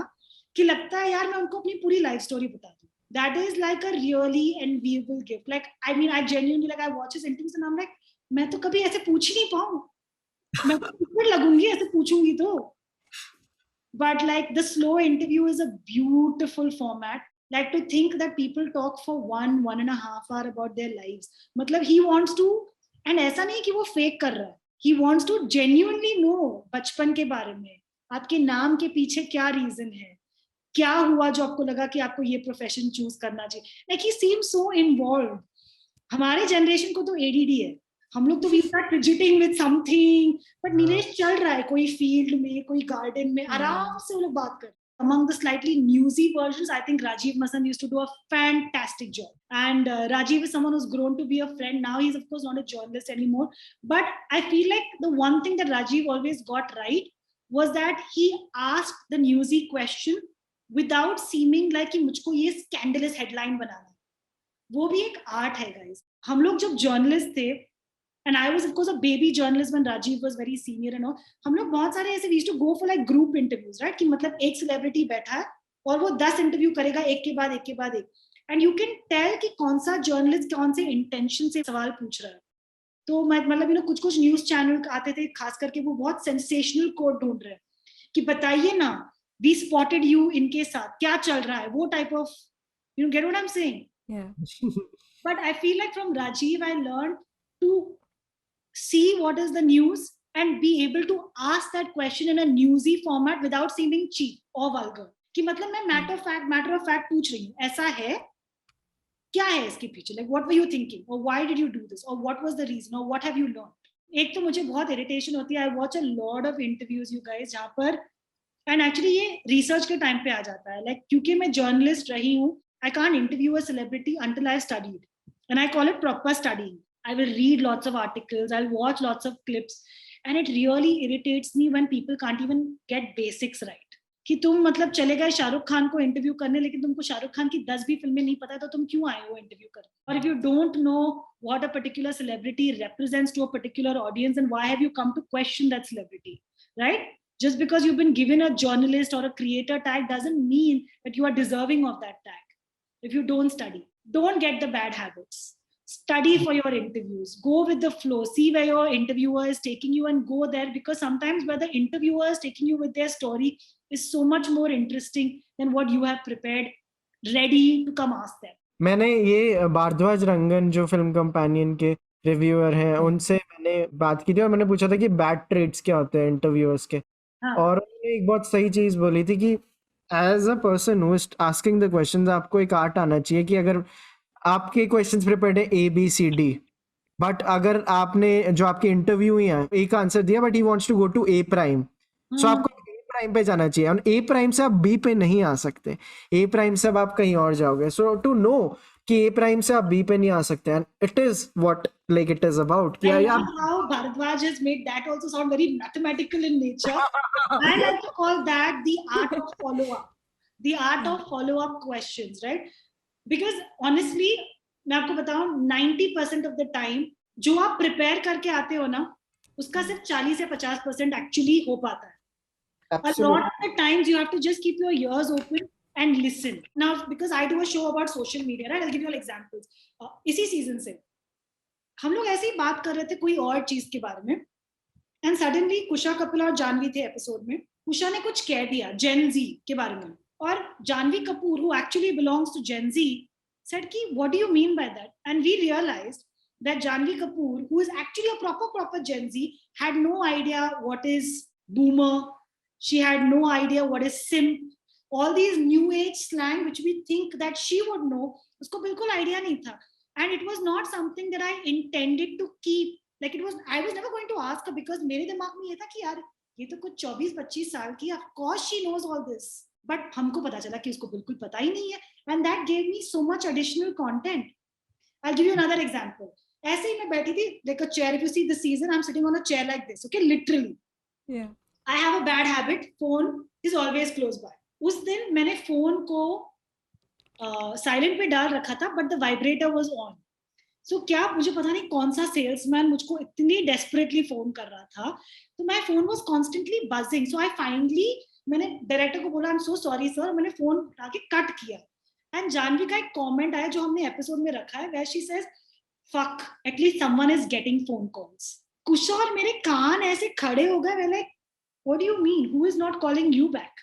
कि लगता है यार मैं उनको अपनी पूरी लाइफ स्टोरी बता दूं. That is like a really enviable gift. Like I mean, I genuinely, like I watch his interviews and I'm like, मैं तो कभी ऐसे पूछ ही नहीं पाऊं, मैं तो ऊपर लगूंगी ऐसे पूछूंगी तो. But like the slow interview is a beautiful format. Like to think that people talk for 1.5 hours about their lives. मतलब he wants to, and ऐसा नहीं कि वो fake कर रहा है. He wants to genuinely know बचपन के बारे में, आपके नाम के पीछे क्या रीजन है, क्या हुआ जो आपको लगा कि आपको ये प्रोफेशन चूज करना चाहिए. Like he seems so involved. हमारे जनरेशन को तो ADD है, हम लोग तो we start fidgeting with something, but Nilesh चल रहा है कोई फील्ड में, कोई गार्डन में, आराम से वो लोग बात कर. among the slightly newsy versions, I think Rajiv Masand used to do a fantastic job. And Rajiv is someone who's grown to be a friend. Now he's, of course, not a journalist anymore. But I feel like the one thing that Rajiv always got right was that he asked the newsy question without seeming like कि मुझको ये scandalous headline बनाना है. वो भी एक art है, guys. हम लोग जब journalist थे, and I was of course a baby journalist when Rajiv was very senior and all, हम लोग बहुत सारे ऐसे we used to go for like group interviews, right? कि मतलब एक celebrity बैठा है और वो 10 interview करेगा एक के बाद एक. And you can tell कि कौन सा journalist कौन से intention से सवाल पूछ रहा है. तो मतलब कुछ न्यूज चैनल आते थे खास करके वो बहुत सेंसेशनल कोड ढूंढ रहे हैं कि बताइए ना, वी स्पॉटेड यू इनके साथ, क्या चल रहा है, वो type of, you get what I'm saying? Yeah. But I feel like from Rajiv I learned to see what is the news and be able to ask that question in a newsy format without seeming cheap or vulgar. कि मतलब मैं matter of fact पूछ रही हूँ, ऐसा है, क्या है इसके पीछे, like what were you thinking or why did you do this or what was the reason or what have you learned. एक तो मुझे बहुत इरिटेशन होती है, I watch a lot of interviews you guys जहाँ पर, and actually ये research के time पे आ जाता है, like क्योंकि मैं journalist रही हूँ, I can't interview a celebrity until I've studied, and I call it proper studying. I will read lots of articles, I'll watch lots of clips, and it really irritates me when people can't even get basics right. कि तुम मतलब चले गए शाहरुख खान को interview करने, लेकिन तुमको शाहरुख खान की 10 भी फिल्में नहीं पता है, तो तुम क्यों आए हो इंटरव्यू करने? और if you don't know what a particular celebrity represents to a particular audience, and why have you come to question that celebrity, right? Just because you've been given a journalist or a creator tag doesn't mean that you are deserving of that tag. If you don't study, don't get the bad habits. Study for your interviews, go with the flow, see where your interviewer is taking you and go there, because sometimes where the interviewer is taking you with their story is so much more interesting than what you have prepared, ready to come ask them. मैंने ये भारद्वाज रंगन जो film companion के reviewer हैं उनसे मैंने बात की थी और मैंने पूछा था कि बैड ट्रेड्स क्या होते हैं इंटरव्यूअर्स के, और उन्होंने एक बहुत सही चीज बोली थी कि as a person who is asking the questions आपको एक आर्ट आना चाहिए कि अगर आपके क्वेश्चंस प्रिपेयर्ड है ABCD, बट अगर आपने जो आपके इंटरव्यू ही है एक आंसर दिया but he wants to go to A prime, so आपको A प्राइम पे जाना चाहिए और A प्राइम से आप B पे नहीं आ सकते, A प्राइम से अब आप कहीं और जाओगे. सो टू नो कि A प्राइम से आप B पे नहीं आ सकते, and it is what like it is about कि आप how Bharadwaj has made that also sound very mathematical in nature. I like to call that the art of follow-up, the art of follow-up questions, right? Because honestly मैं आपको बताऊं 90% of the time जो आप prepare करके आते हो ना उसका सिर्फ 40 से 50% एक्चुअली हो पाता है. A lot of the times you have to just keep your ears open and listen. Now because I do a show about social media, right? I'll give you all examples. इसी season से हम लोग ऐसे ही बात कर रहे थे कोई और चीज के बारे में, एंड सडनली कुशा कपिल और जानवी थे एपिसोड में. कुशा ने कुछ कह दिया जेन जी के बारे में, और Janhvi Kapoor who actually belongs to Gen Z said ki what do you mean by that, and we realized that Janvi Kapoor, who is actually a proper Gen Z, had no idea what is boomer, she had no idea what is simp, all these new age slang which we think that she would know, usko bilkul idea nahi tha, and it was not something that I intended to keep, like it was, I was never going to ask her because mere dimag mein ye tha ki yaar ye to kuch 24-25 saal ki, of course she knows all this, but हमको पता चला कि उसको बिल्कुल पता ही नहीं है, and that gave me so much additional content. I'll give you another example. ऐसे ही मैं बैठी थी, like a chair, if you see the season, I'm sitting on a chair like this, okay, literally. Yeah. I have a bad habit, phone is always close by. उस दिन मैंने phone को silent पे डाल रखा था, but the vibrator was on. So क्या मुझे पता नहीं कौन सा सेल्समैन मुझको इतनी डेस्परेटली फोन कर रहा था, तो my phone was constantly buzzing. So I finally मैंने डायरेक्टर को बोला I am so sorry sir, मैंने फोन उठा के कट किया, एंड जानवी का एक कमेंट आया जो हमने एपिसोड में रखा है, where she says fuck at least someone is getting phone calls. Kusha और मेरे कान ऐसे खड़े हो गए, like what do you mean, who is not calling you back?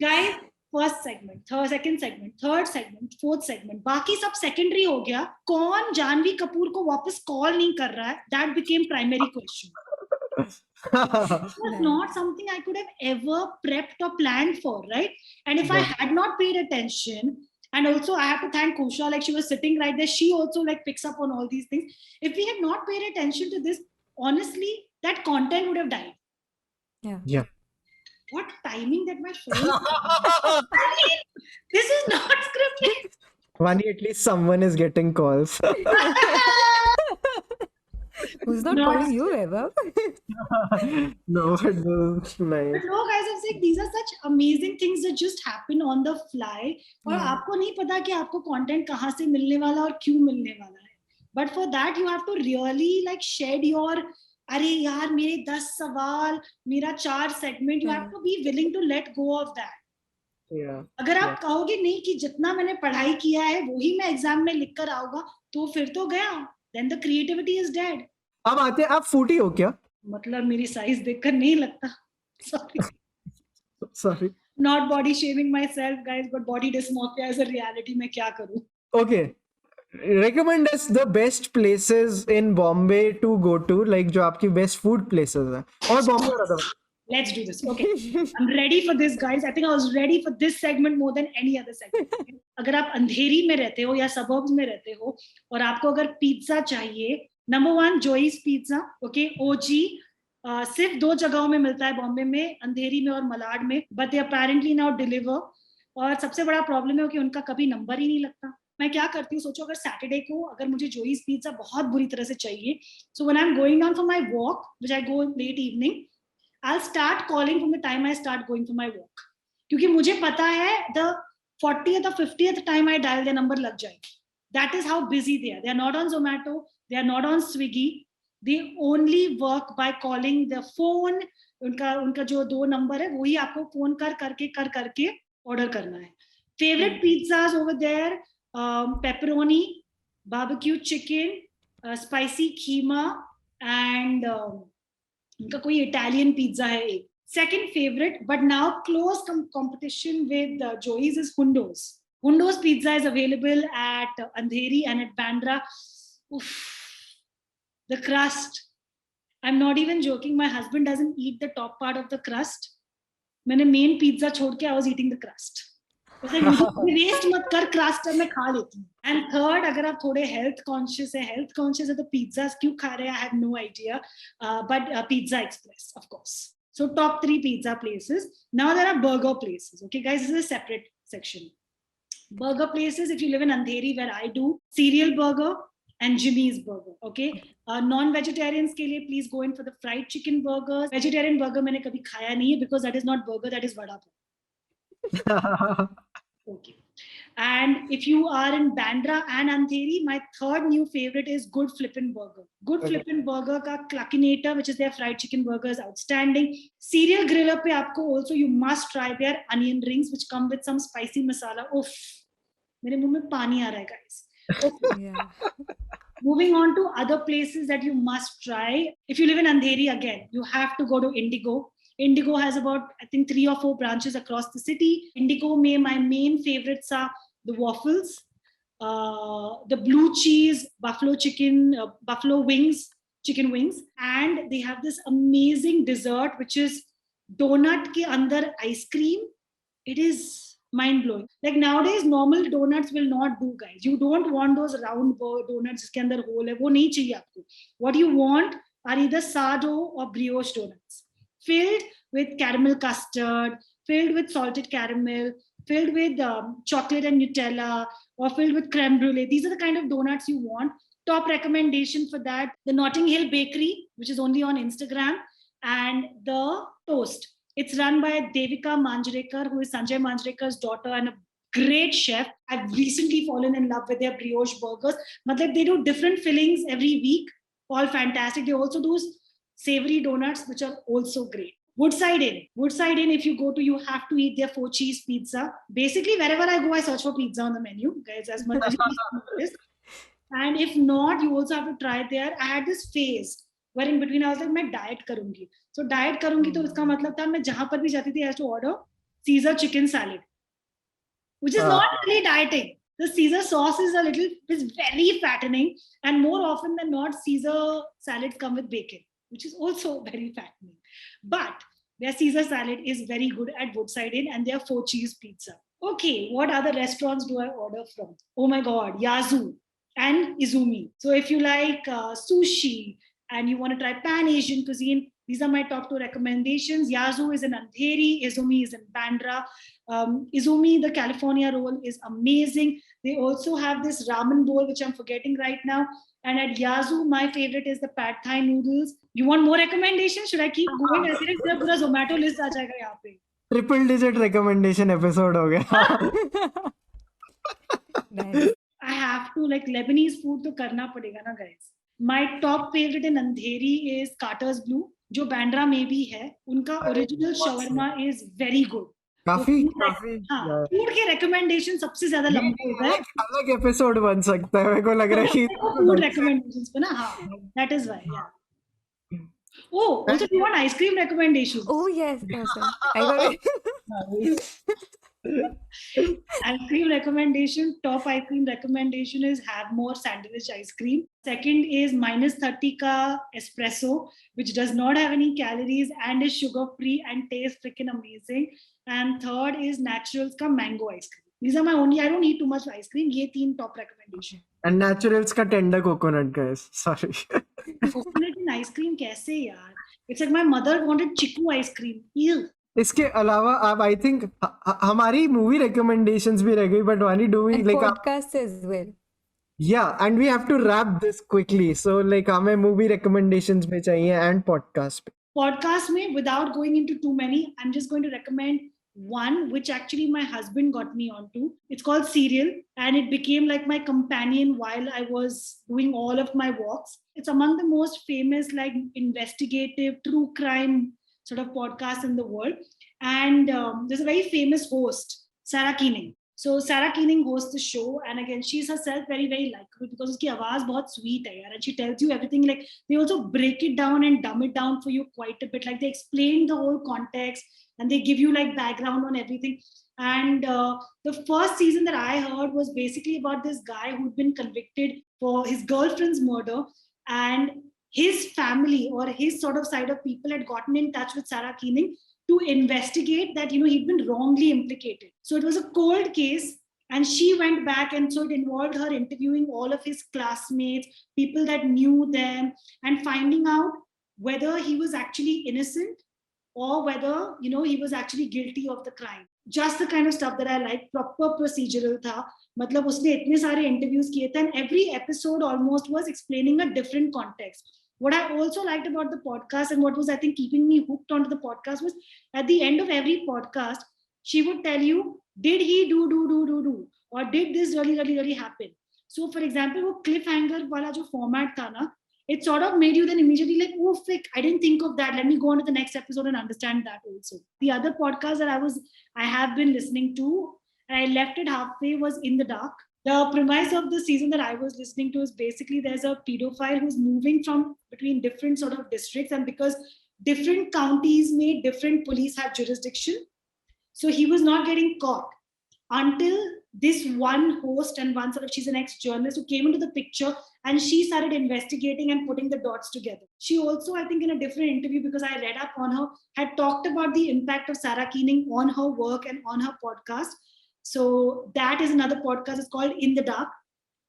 Guys first segment, second segment, third segment, fourth segment, बाकी सब सेकेंडरी हो गया. कौन जानवी कपूर को वापस कॉल नहीं कर रहा है, that became primary question. It was not something I could have ever prepped or planned for, right? And if I had not paid attention, and also I have to thank Kusha, like she was sitting right there, she also like picks up on all these things. If we had not paid attention to this, honestly, that content would have died. Yeah. what timing that my phone. This is not scripted. Vani, at least someone is getting calls. Who's not Not calling you, Vaibhav? No, but this is nice. But no, guys, I'm saying these are such amazing things that just happen on the fly. और आपको नहीं पता कि आपको content कहाँ से मिलने वाला और क्यों मिलने वाला है. But for that you have to really like shed your अरे यार मेरे 10 सवाल, मेरा 4 segment. You have to be willing to let go of that. Yeah. अगर आप कहोगे नहीं कि जितना मैंने पढ़ाई किया है वही मैं एग्जाम में लिख कर आऊंगा तो फिर तो गया. Then the creativity is dead. अब आते हैं, आप फूटी हो क्या? मतलब मेरी साइज देखकर नहीं लगता. Sorry. Not body shaming myself, guys, but body dysmorphia is a reality. मैं क्या करूं? Okay. Recommend us the best places in Bombay to go to, like जो आपकी best food places हैं. और Bombay और other. Let's do this. Okay. I'm ready for this, guys. I think I was ready for this segment more than any other segment. अगर आप अंधेरी में रहते हो या suburbs में रहते हो और आपको अगर पिज्जा चाहिए, number 1 Joey's Pizza, okay, OG. सिर्फ 2 जगहों में मिलता है बॉम्बे में, अंधेरी में और मलाड में, but they apparently now deliver. और सबसे बड़ा प्रॉब्लम है कि उनका कभी नंबर ही नहीं लगता. मैं क्या करती हूँ, सोचो अगर सैटरडे को अगर मुझे जोई's पिज्जा बहुत बुरी तरह से चाहिए, so when I'm going down for my walk, which I go late evening, I'll start calling from the time I start going for my walk. क्योंकि मुझे पता है the 40th or 50th time I dial their number लग जाएगी. That is how busy they are. They are not on Zomato. They are not on Swiggy. They only work by calling the phone. उनका जो 2 number है वही आपको phone करके order करना है. Favorite pizzas over there, pepperoni, barbecue chicken, spicy keema, and उनका कोई इटालियन पिज्जा है एक. Second favorite, but now close competition with Joey's is Hundo's. Hundo's pizza is available at Andheri and at Bandra. Oof. The crust. I'm not even joking. My husband doesn't eat the top part of the crust. मैंने main pizza छोड़ के I was eating the crust. Waste मत कर, crust मैं खा लेती हूँ. And third, अगर आप थोड़े health conscious है तो pizzas क्यों खा रहे हैं, I have no idea. But Pizza Express, of course. So top 3 pizza places. Now there are burger places. Okay, guys, this is a separate section. Burger places, if you live in Andheri, where I do, Cereal Burger and Jimmy's Burger. Okay, non-vegetarians के लिए please go in for the fried chicken burgers. Vegetarian burger मैंने कभी खाया नहीं है because that is not burger, that is vada pav. Okay. And if you are in Bandra and Andheri, my third new favorite is Good Flippin' Burger. Good Flippin' Burger ka Cluckinator, which is their fried chicken burger, is outstanding. Cereal Griller pe aapko also you must try their onion rings, which come with some spicy masala. Oof, mere muh mein pani aa raha hai, guys. Okay. Yeah. Moving on to other places that you must try. If you live in Andheri, again, you have to go to Indigo. Indigo has about, I think, 3 or 4 branches across the city. Indigo mein my main favorites are the waffles, the blue cheese buffalo chicken, buffalo wings, chicken wings, and they have this amazing dessert which is donut ke andar ice cream. It is mind-blowing. Like nowadays, normal donuts will not do, guys. You don't want those round donuts jiske andar hole hai, wo nahi chahiye aapko. What you want are either sourdough or brioche donuts, filled with caramel custard, filled with salted caramel, filled with chocolate and Nutella, or filled with creme brulee. These are the kind of donuts you want. Top recommendation for that, the Notting Hill Bakery, which is only on Instagram, and the Toast. It's run by Devika Manjrekar, who is Sanjay Manjrekar's daughter and a great chef. I've recently fallen in love with their brioche burgers. Matlab, they do different fillings every week, all fantastic. They also do savory donuts, which are also great. Woodside Inn, if you go to, you have to eat their 4 cheese pizza. Basically, wherever I go, I search for pizza on the menu, guys, as much as you notice. And if not, you also have to try it there. I had this phase where in between I was like, मैं diet करूंगी. So diet करूंगी तो इसका मतलब था मैं जहां पर भी जाती थी I had to order Caesar chicken salad, which is not really dieting. The Caesar sauce is very fattening, and more often than not, Caesar salads come with bacon, which is also very fattening. But their Caesar salad is very good at Woodside Inn, and their 4 cheese pizza. Okay, what other restaurants do I order from? Oh my God, Yazoo and Izumi. So if you like sushi and you want to try Pan Asian cuisine, These are my top 2 recommendations. Yazoo is in Andheri, Izumi is in Bandra. Izumi, the California roll is amazing. They also have this ramen bowl, which I'm forgetting right now. And at Yazoo, my favorite is the pad thai noodles. You want more recommendations? Should I keep going? I think the pura Zomato list aa jayega yahan pe. Triple digit recommendation episode हो गया. Nice. I have to, like, Lebanese food to karna padega na, guys. My top favorite in Andheri is Carter's Blue, जो बैंड्रा में भी है. उनका original shawarma is very good. काफी हाँ, food के रिकमेंडेशन सबसे ज्यादा लंबे हो गए. अलग एपिसोड बन सकता है, मेरे को लग रहा है कि फूड रिकमेंडेशंस पे ना. हाँ, that is why. Yeah. Oh, also, do you want ice cream recommendations? Oh yes, sir. I got it. Ice cream recommendation, top ice cream recommendation is have more sandwich ice cream. Second is -30 ka espresso, which does not have any calories and is sugar free and tastes freaking amazing. And third is Naturals ka mango ice cream. These are my only, I don't eat too much ice cream. ये 3 top recommendation. And Naturals का tender coconut guys. Sorry. Coconut in ice cream कैसे यार? It's like my mother wanted chiku ice cream. Ew. इसके अलावा आप आई थिंक हमारी मूवी रिकमेंडेशंस भी रह गई, but Vani do we And like podcast as well. या and we have to wrap this quickly, so like हमें मूवी रिकमेंडेशंस भी चाहिए एंड पॉडकास्ट पे. Podcast में, without going into too many, I'm just going to recommend one which actually my husband got me onto. It's called Serial, and it became like my companion while I was doing all of my walks. It's among the most famous, like, investigative true crime sort of podcast in the world. And there's a very famous host, Sarah Koenig. So Sarah Koenig hosts the show, and again, she's herself very, very likable because उसकी आवाज बहुत sweet है यार, and she tells you everything. Like, they also break it down and dumb it down for you quite a bit. Like, they explain the whole context and they give you like background on everything. And the first season that I heard was basically about this guy who'd been convicted for his girlfriend's murder, and his family or his sort of side of people had gotten in touch with Sarah Koenig to investigate that, you know, he'd been wrongly implicated. So it was a cold case, and she went back, and so it involved her interviewing all of his classmates, people that knew them, and finding out whether he was actually innocent or whether, you know, he was actually guilty of the crime. Just the kind of stuff that I like. Proper procedural tha. मतलब उसने इतने सारे interviews किए थे, and every episode almost was explaining a different context. What I also liked about the podcast, and what was, I think, keeping me hooked onto the podcast, was at the end of every podcast, she would tell you, did he do, or did this really happen? So, for example, वो cliffhanger वाला जो format था ना, it sort of made you then immediately like, oh, frick, I didn't think of that. Let me go on to the next episode and understand that also. The other podcast that I have been listening to, and I left it halfway, was In the Dark. The premise of the season that I was listening to is basically there's a pedophile who's moving from between different sort of districts, and because different counties made different police have jurisdiction, so he was not getting caught until this one host and one sort of, she's an ex-journalist who came into the picture, and she started investigating and putting the dots together. She also, I think, in a different interview, because I read up on her, had talked about the impact of Sarah Koenig on her work and on her podcast. So that is another podcast. It's called In the Dark.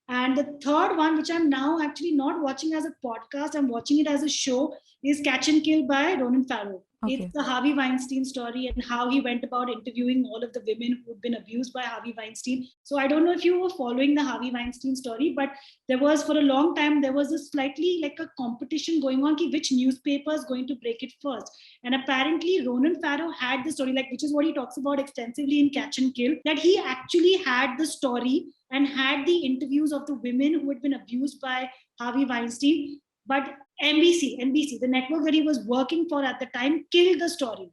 And the third one, which I'm now actually not watching as a podcast, I'm watching it as a show, is Catch and Kill by Ronan Farrow. Okay. It's the Harvey Weinstein story and how he went about interviewing all of the women who'd been abused by Harvey Weinstein. So I don't know if you were following the Harvey Weinstein story, but there was, for a long time, there was a slightly like a competition going on, which newspaper is going to break it first. And apparently Ronan Farrow had the story, like, which is what he talks about extensively in Catch and Kill, that he actually had the story and had the interviews of the women who had been abused by Harvey Weinstein. But NBC, the network that he was working for at the time, killed the story.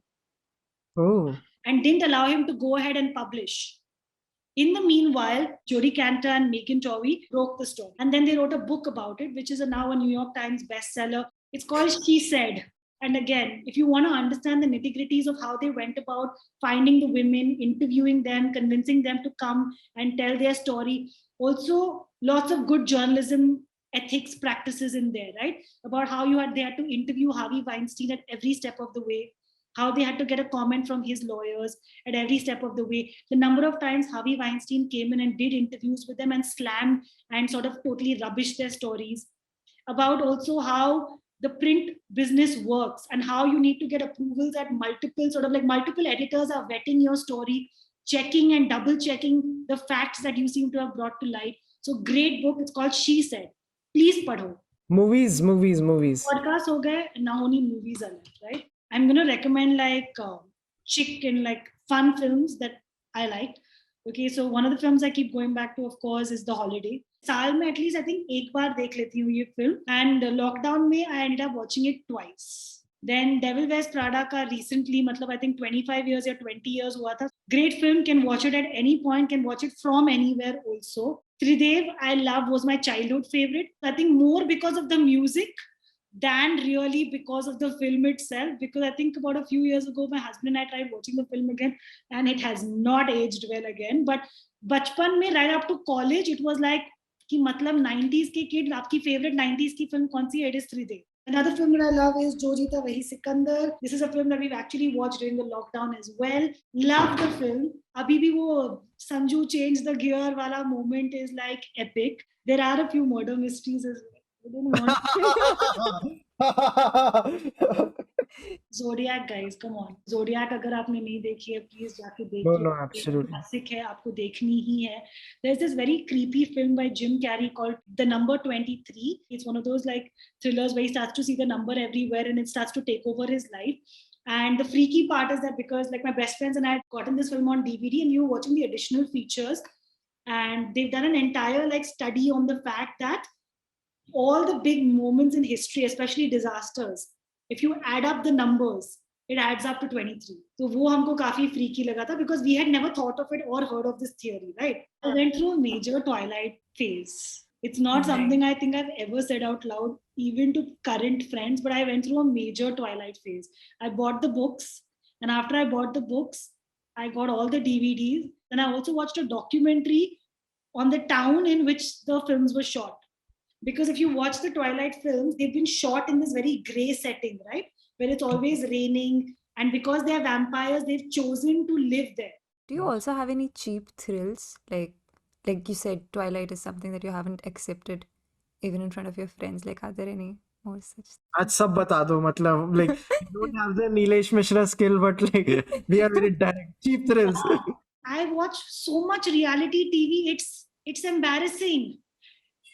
Oh. And didn't allow him to go ahead and publish. In the meanwhile, Jodie Cantor and Megan Tovey broke the story. And then they wrote a book about it, which is now a New York Times bestseller. It's called She Said. And again, if you want to understand the nitty-gritties of how they went about finding the women, interviewing them, convincing them to come and tell their story, also lots of good journalism ethics practices in there, right? About how they had to interview Harvey Weinstein at every step of the way, how they had to get a comment from his lawyers at every step of the way, the number of times Harvey Weinstein came in and did interviews with them and slammed and sort of totally rubbished their stories, about also how the print business works and how you need to get approvals at multiple editors are vetting your story, checking and double checking the facts that you seem to have brought to light. So great book. It's called She Said. Please padho. Movies. Podcast ho gaye, now only movies are left, right? I'm going to recommend chick and fun films that I liked. Okay, so one of the films I keep going back to, of course, is The Holiday. साल में at least I think एक बार देख लेती हूँ ये film. And lockdown में I ended up watching it twice. Then Devil Wears Prada का recently, मतलब I think 25 years or 20 years हुआ था. Great film, can watch it at any point, can watch it from anywhere also. Tridev, I love, was my childhood favorite. I think more because of the music than really because of the film itself, because I think about a few years ago my husband and I tried watching the film again and it has not aged well again. But bachpan mein right up to college it was like कि मतलब 90s के kid आपकी favorite 90s की film कौन सी है? It is Tridev. Another film that I love is Jo Jeeta Wahi Sikandar. This is a film that we've actually watched during the lockdown as well. Love the film. Abhi bhi wo Sanju change the gear wala moment is like epic. There are a few murder mysteries as well. I don't want Zodiac, guys, come on. Zodiac अगर आपने नहीं देखी है, please जाके देखिए. No, absolutely. Classic है, आपको देखनी ही है. There's this very creepy film by Jim Carrey called The Number 23. It's one of those thrillers where he starts to see the number everywhere and it starts to take over his life. And the freaky part is that because my best friends and I had gotten this film on DVD and we were watching the additional features, and they've done an entire study on the fact that all the big moments in history, especially disasters, if you add up the numbers, it adds up to 23. So वो हमको काफी freaky लगा था because we had never thought of it or heard of this theory, right? I went through a major Twilight phase. It's not something I think I've ever said out loud, even to current friends, but I went through a major Twilight phase. I bought the books, and after I bought the books, I got all the DVDs. Then I also watched a documentary on the town in which the films were shot. Because if you watch the Twilight films, they've been shot in this very gray setting, right? Where it's always raining. And because they're vampires, they've chosen to live there. Do you also have any cheap thrills? Like you said, Twilight is something that you haven't accepted even in front of your friends. Are there any more such? आज सब बता दो, मतलब we don't have the Nilesh Mishra skill, but we are very direct. Cheap thrills. I watch so much reality TV. It's embarrassing.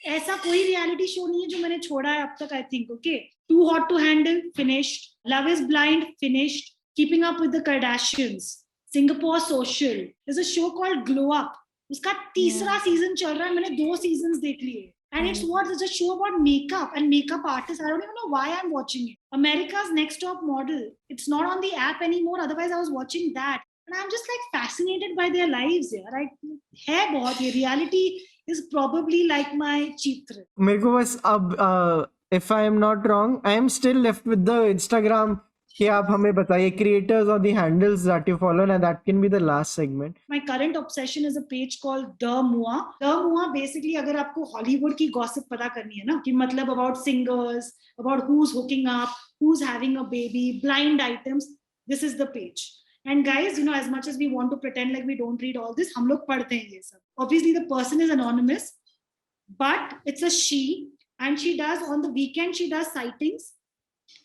ऐसा कोई reality show नहीं है जो मैंने छोड़ा है अब तक. I think okay. Too Hot to Handle, finished. Love is Blind, finished. Keeping Up with the Kardashians. Singapore Social. There's a show called Glow Up. उसका तीसरा season चल रहा है. मैंने 2 seasons देख लिए. And it's a show about makeup and makeup artists. I don't even know why I'm watching it. America's Next Top Model. It's not on the app anymore. Otherwise, I was watching that. And I'm just fascinated by their lives. Yeah, right? है बहुत ये reality is probably like my cheap thrill. मेरे को बस अब if I am not wrong, I am still left with the Instagram कि आप हमें बताइए creators or the handles that you follow, and that can be the last segment. My current obsession is a page called The Mua. The Mua basically अगर आपको Hollywood की gossip पता करनी है ना, कि मतलब about singers, about who's hooking up, who's having a baby, blind items, this is the page. And guys, as much as we want to pretend like we don't read all this, हम लोग पढ़ते हैं ये सब. Obviously, the person is anonymous, but it's a she, and she does, on the weekend, she does sightings,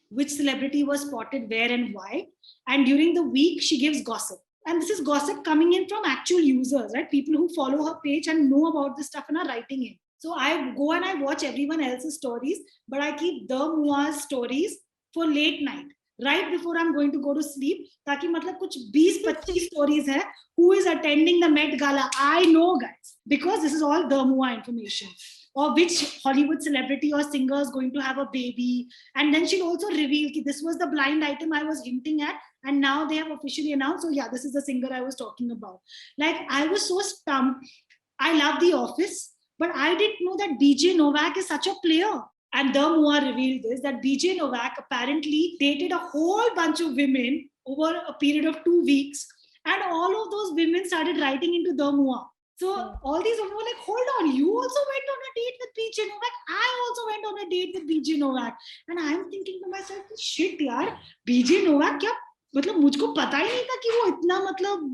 which celebrity was spotted where and why. And during the week, she gives gossip. And this is gossip coming in from actual users, right? People who follow her page and know about this stuff and are writing in. So I go and I watch everyone else's stories, but I keep the Mua's stories for late night. Right before I'm going to go to sleep, ताकि मतलब कुछ 20-25 stories है, who is attending the Met Gala. I know, guys, because this is all the Mua information. Or which Hollywood celebrity or singer is going to have a baby. And then she'll also reveal that this was the blind item I was hinting at. And now they have officially announced, so yeah, this is the singer I was talking about. I was so stumped. I love The Office, but I didn't know that BJ Novak is such a player. And the Mua revealed this, that BJ Novak apparently dated a whole bunch of women over a period of 2 weeks. And all of those women started writing into the Mua. So all these women were like, hold on, you also went on a date with BJ Novak. I also went on a date with BJ Novak. And I'm thinking to myself, shit yaar, BJ Novak क्या, मतलब मुझको पता ही नहीं था कि वो इतना मतलब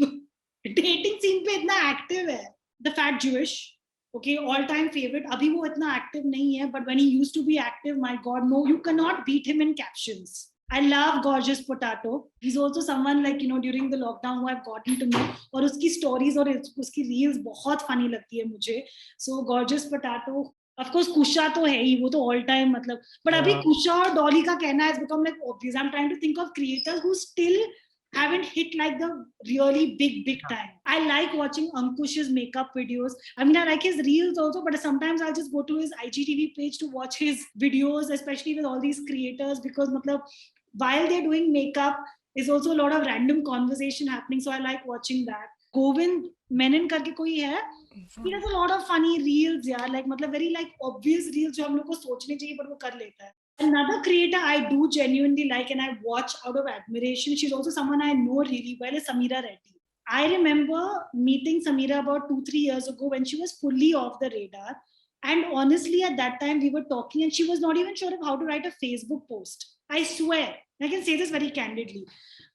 dating scene पे इतना active है. The Fat Jewish. Okay, all time favorite. अभी वो इतना active नहीं है, but when he used to be active, my God, no, you cannot beat him in captions. I love Gorgeous Potato. He's also someone like, you know, during the lockdown who I've gotten to know. और उसकी stories और उसकी reels बहुत funny लगती है मुझे. So Gorgeous Potato. Of course, कुशा तो है ही, वो तो all time मतलब. But अभी कुशा और डॉली का कहना has become like obvious. I'm trying to think of creators who still haven't hit like the really big time. I like watching Ankush's makeup videos. I mean, I like his reels also, but sometimes I'll just go to his IGTV page to watch his videos, especially with all these creators, because matlab, while they're doing makeup, is also a lot of random conversation happening. So I like watching that. Govind Menon karke koi hai? He does a lot of funny reels, yeah, like matlab very like obvious reels जो हम लोग को सोचने चाहिए but वो कर लेता है. Another creator I do genuinely like and I watch out of admiration, she's also someone I know really well, is Sameera Reddy. I remember meeting Sameera about 2-3 years ago when she was fully off the radar. And honestly, at that time, we were talking and she was not even sure of how to write a Facebook post. I swear, I can say this very candidly.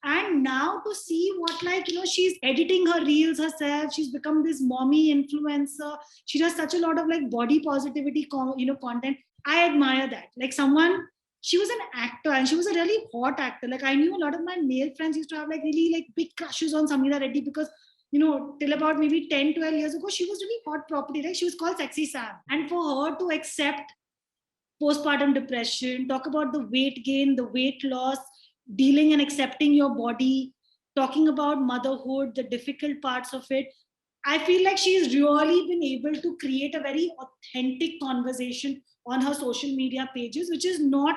And now to see what, like, you know, she's editing her reels herself, she's become this mommy influencer. She does such a lot of like body positivity, content. I admire that. Like someone, she was an actor and she was a really hot actor. Like I knew a lot of my male friends used to have like really like big crushes on Sameera Reddy because, you know, till about maybe 10-12 years ago, she was really hot property. Like she was called Sexy Sam. And for her to accept postpartum depression, talk about the weight gain, the weight loss, dealing and accepting your body, talking about motherhood, the difficult parts of it, I feel like she's really been able to create a very authentic conversation on her social media pages, which is not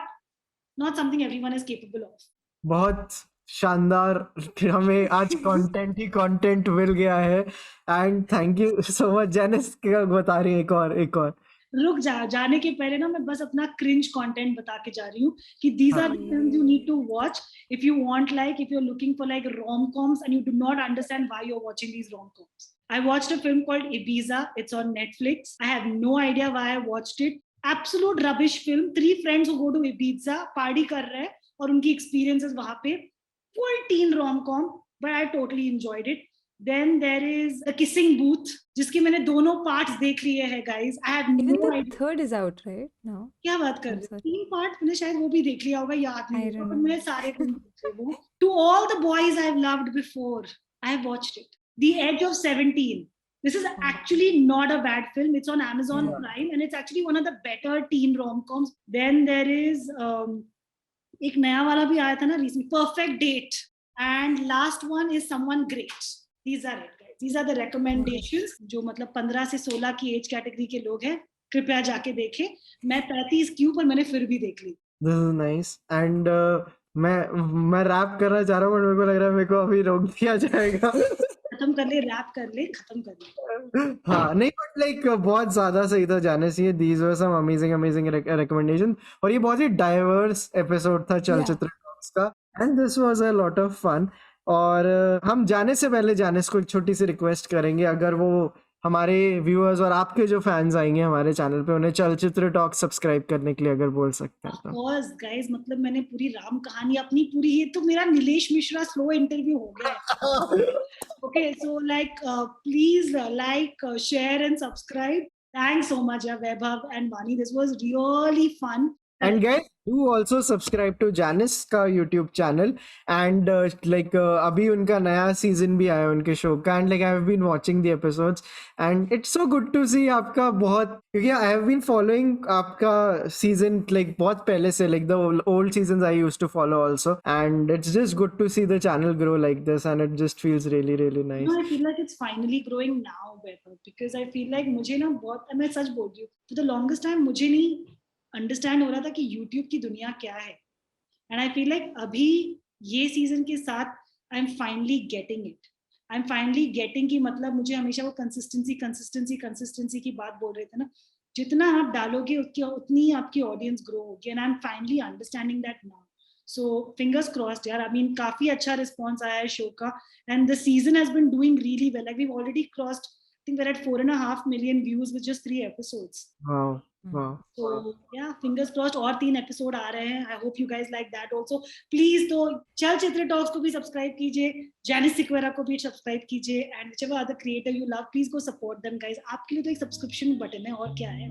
something everyone is capable of. बहुत शानदार, हमें आज content ही content मिल गया है. And thank you so much. Janice क्या बता रही है? एक और रुक जाने के पहले ना मैं बस अपना क्रिंज कंटेंट बता के जा रही हूँ कि these are the films you need to watch if you want, like if you're looking for like rom-coms and you do not understand why you're watching these rom-coms. I watched a film called Ibiza. It's on Netflix. I have no idea why I watched it. Absolute rubbish film. 3 friends who go to Ibiza, party कर रहे हैं और उनकी experiences वहाँ पे. Full teen rom-com, but I totally enjoyed it. Then there is The Kissing Booth, जिसके मैंने दोनों parts देख लिए हैं, guys. I have no Even the idea. third is out, right? No. क्या बात कर रहे हो? 3 part मैंने शायद वो भी देख लिया होगा, याद नहीं होगा, पर मैं सारे देख वो. To all the boys I've loved before, I have watched it. The Edge of 17. This is actually not a bad film. It's on Amazon Prime and it's actually one of the better teen rom-coms. Then there is एक नया वाला भी आया था ना recently, Perfect Date. And last one is Someone Great. These are it, guys. These are the recommendations जो मतलब 15 से 16 की एज कैटेगरी के लोग हैं, कृपया जाके देखें. मैं 35 की हूँ पर मैंने फिर भी देख ली. This is nice. एंड मैं रैप करना चाह रहा हूँ बट मेरे को लग रहा है मेरे को अभी रोक दिया जाएगा. खत्म कर ले, रैप कर ले, खत्म कर ले. हाँ नहीं, बट लाइक बहुत ज्यादा सही था जानिस. ये these were some amazing recommendation और ये बहुत ही डाइवर्स एपिसोड था चलचित्र टॉक्स का. And this was a lot of fun. और हम जाने से पहले जानिस को एक छोटी सी रिक्वेस्ट करेंगे, अगर वो हमारे व्यूअर्स और आपके जो फैंस आएंगे हमारे चैनल पे, उन्हें चलचित्र टॉक सब्सक्राइब करने के लिए अगर बोल सकते हैं. Of course, guys, मतलब मैंने पूरी राम कहानी अपनी पूरी, ये तो मेरा नीलेश मिश्रा स्लो इंटरव्यू हो गया. Okay, so like please like, share and subscribe. Thanks so much, Vaibhav and Vani. This was really fun. And guys, do also subscribe to Janice का YouTube channel. And like अभी उनका नया season भी आया उनके show का. And like I have been watching the episodes and it's so good to see आपका बहुत, क्योंकि I have been following आपका season like बहुत पहले से, like the old seasons I used to follow also. And it's just good to see the channel grow like this and it just feels really really nice. No, I feel like it's finally growing now, Vaibhav, because I feel like मुझे ना बहुत, मैं सच बोल रही हूँ, for the longest time मुझे नहीं understand हो रहा था कि YouTube की दुनिया क्या है. एंड आई फील लाइक अभी ये सीजन के साथ आई am finally getting it. I am finally getting कि मतलब मुझे हमेशा वो कंसिस्टेंसी की बात बोल रहे थे ना, जितना आप डालोगे उतनी आपकी ऑडियंस ग्रो होगी. And I am finally understanding that now. So fingers crossed यार. आई मीन काफी अच्छा रिस्पॉन्स आया है शो का and the season has been doing really well. Like we already crossed think we're at 4.5 million views with just 3 episodes. Wow. Wow. So yeah, fingers crossed और 3 episode आ रहे हैं. I hope you guys like that also. Please तो Chalchitra Talks को भी subscribe कीजिए, Janice Sequeira को भी subscribe कीजिए, and whichever other creator you love, please go support them guys. आपके लिए तो एक subscription button है और क्या है.